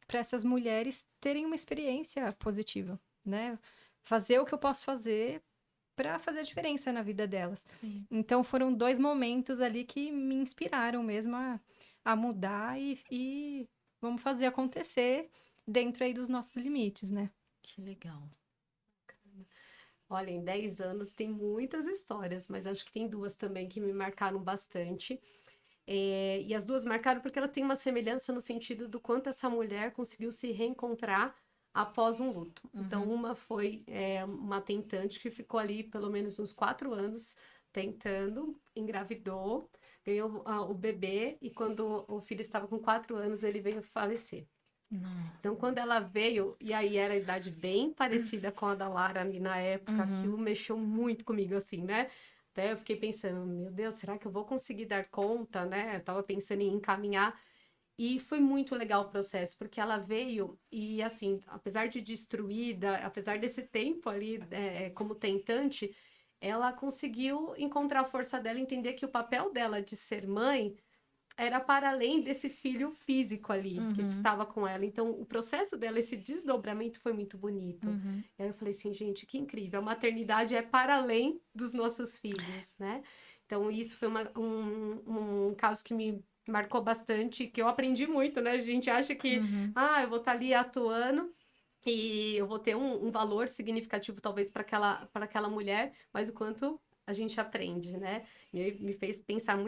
para essas mulheres terem uma experiência positiva, né? fazer o que eu posso fazer para fazer a diferença na vida delas. Sim. Então, foram 2 momentos ali que me inspiraram mesmo a mudar e vamos fazer acontecer dentro aí dos nossos limites, né? Que legal. Olha, em 10 anos tem muitas histórias, mas acho que tem duas também que me marcaram bastante. E as duas marcaram porque elas têm uma semelhança no sentido do quanto essa mulher conseguiu se reencontrar após um luto. Então, uma foi uma tentante que ficou ali pelo menos uns 4 anos tentando, engravidou, ganhou o bebê, e quando o filho estava com 4 anos, ele veio falecer. Nossa. Então, quando ela veio, e aí era a idade bem parecida com a da Lara ali na época, aquilo mexeu muito comigo, assim, né? Até eu fiquei pensando, meu Deus, será que eu vou conseguir dar conta, né? Eu tava pensando em encaminhar. E foi muito legal o processo, porque ela veio e, assim, apesar de destruída, apesar desse tempo ali como tentante, ela conseguiu encontrar a força dela, entender que o papel dela de ser mãe era para além desse filho físico ali, que estava com ela. Então, o processo dela, esse desdobramento foi muito bonito. E aí eu falei assim, gente, que incrível. A maternidade é para além dos nossos filhos, né? Então, isso foi um caso que me marcou bastante, que eu aprendi muito, né? A gente acha que, eu vou estar ali atuando e eu vou ter um valor significativo, talvez, para aquela mulher, mas o quanto a gente aprende, né? Me fez pensar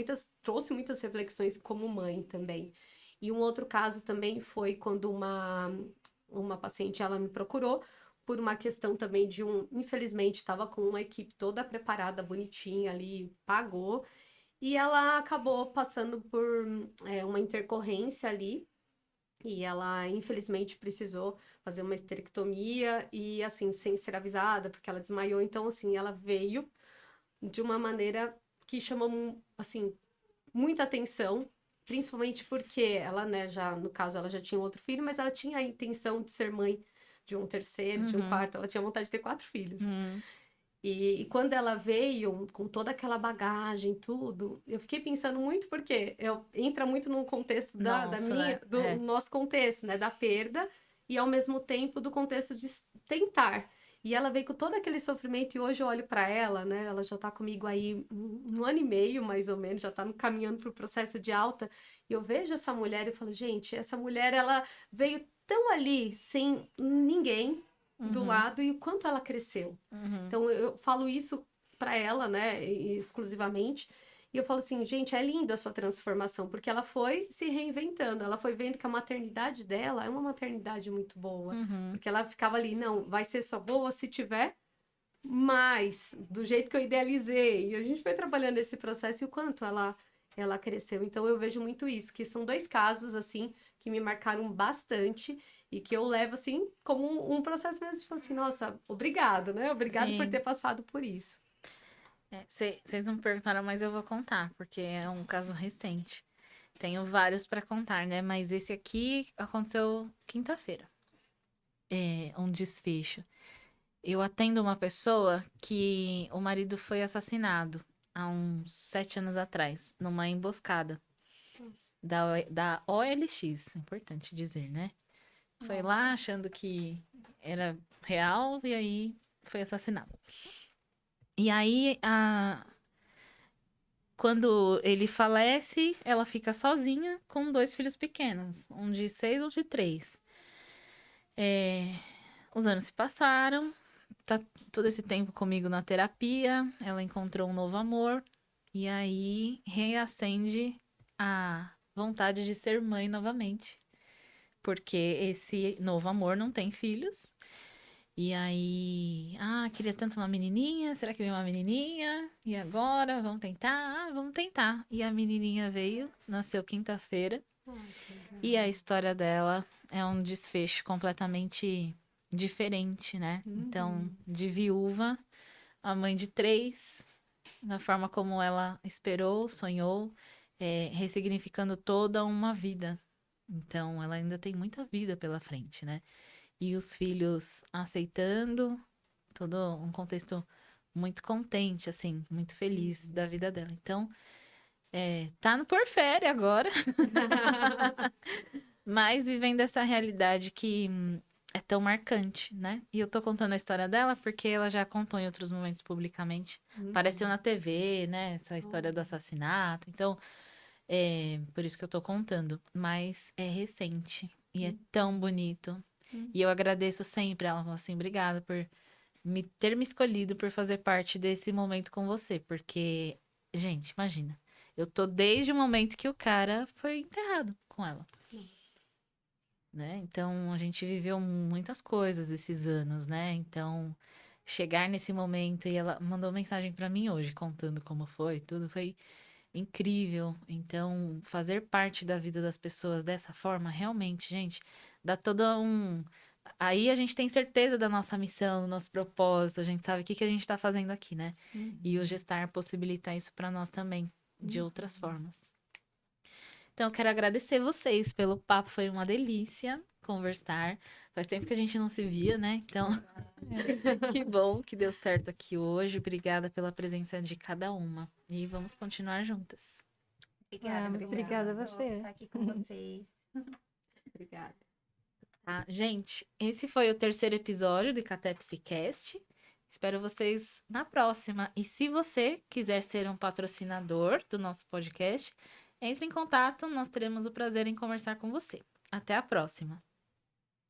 trouxe muitas reflexões como mãe também. E um outro caso também foi quando uma paciente, ela me procurou por uma questão também infelizmente, estava com uma equipe toda preparada, bonitinha ali, pagou, e ela acabou passando por uma intercorrência ali, e ela, infelizmente, precisou fazer uma esterectomia, e assim, sem ser avisada, porque ela desmaiou. Então, assim, ela veio de uma maneira que chamou, assim, muita atenção, principalmente porque ela, né, no caso, ela já tinha outro filho, mas ela tinha a intenção de ser mãe de um terceiro, de um quarto, ela tinha vontade de ter 4 filhos. E quando ela veio, com toda aquela bagagem, tudo, eu fiquei pensando muito, porque entra muito no contexto do nosso contexto, né, da perda, e ao mesmo tempo do contexto de tentar. E ela veio com todo aquele sofrimento, e hoje eu olho para ela, né, ela já tá comigo aí 1 ano e meio, mais ou menos, já tá caminhando pro processo de alta, e eu vejo essa mulher e eu falo, gente, essa mulher, ela veio tão ali, sem ninguém do lado, e o quanto ela cresceu. Então, eu falo isso para ela, né, exclusivamente, e eu falo assim, gente, é lindo a sua transformação, porque ela foi se reinventando, ela foi vendo que a maternidade dela é uma maternidade muito boa, porque ela ficava ali, não, vai ser só boa se tiver mais, do jeito que eu idealizei, e a gente foi trabalhando esse processo, e o quanto ela cresceu. Então, eu vejo muito isso, que são 2 casos, assim, que me marcaram bastante, e que eu levo, assim, como um processo mesmo, tipo assim, nossa, obrigada, né? Obrigada por ter passado por isso. Vocês não perguntaram, mas eu vou contar, porque é um caso recente. Tenho vários para contar, né? Mas esse aqui aconteceu quinta-feira. É um desfecho. Eu atendo uma pessoa que o marido foi assassinado há uns 7 anos atrás, numa emboscada da OLX, importante dizer, né? Foi lá achando que era real e aí foi assassinado. E aí, quando ele falece, ela fica sozinha com 2 filhos pequenos, um de 6 e um de 3. Os anos se passaram, tá todo esse tempo comigo na terapia, ela encontrou um novo amor, e aí reacende a vontade de ser mãe novamente. Porque esse novo amor não tem filhos. E aí, queria tanto uma menininha, será que veio uma menininha? E agora, vamos tentar? Vamos tentar. E a menininha veio, nasceu quinta-feira. E a história dela é um desfecho completamente diferente, né? Então, de viúva, a mãe de 3, da forma como ela esperou, sonhou, ressignificando toda uma vida. Então, ela ainda tem muita vida pela frente, né? E os filhos aceitando, todo um contexto muito contente, assim, muito feliz da vida dela. Então, tá no porfério agora, mas vivendo essa realidade que é tão marcante, né? E eu tô contando a história dela porque ela já contou em outros momentos publicamente. Apareceu na TV, né? Essa história do assassinato. Então, por isso que eu tô contando. Mas é recente e é tão bonito. E eu agradeço sempre. Ela falou assim, obrigada por ter me escolhido por fazer parte desse momento com você. Porque, gente, imagina. Eu tô desde o momento que o cara foi enterrado com ela. Né? Então, a gente viveu muitas coisas esses anos, né? Então, chegar nesse momento e ela mandou mensagem pra mim hoje contando como foi, tudo foi incrível. Então, fazer parte da vida das pessoas dessa forma, realmente, gente, dá todo um. Aí a gente tem certeza da nossa missão, do nosso propósito, a gente sabe o que que a gente tá fazendo aqui, né? E o Gestar possibilita isso pra nós também, de outras formas. Então, eu quero agradecer vocês pelo papo, foi uma delícia conversar. Faz tempo que a gente não se via, né? Então, que bom que deu certo aqui hoje. Obrigada pela presença de cada uma. E vamos continuar juntas. Obrigada, muito obrigada a gostou você. de estar aqui com vocês. Obrigada. Tá? Gente, esse foi o terceiro episódio do Icatepsicast. Espero vocês na próxima. E se você quiser ser um patrocinador do nosso podcast, entre em contato, nós teremos o prazer em conversar com você. Até a próxima!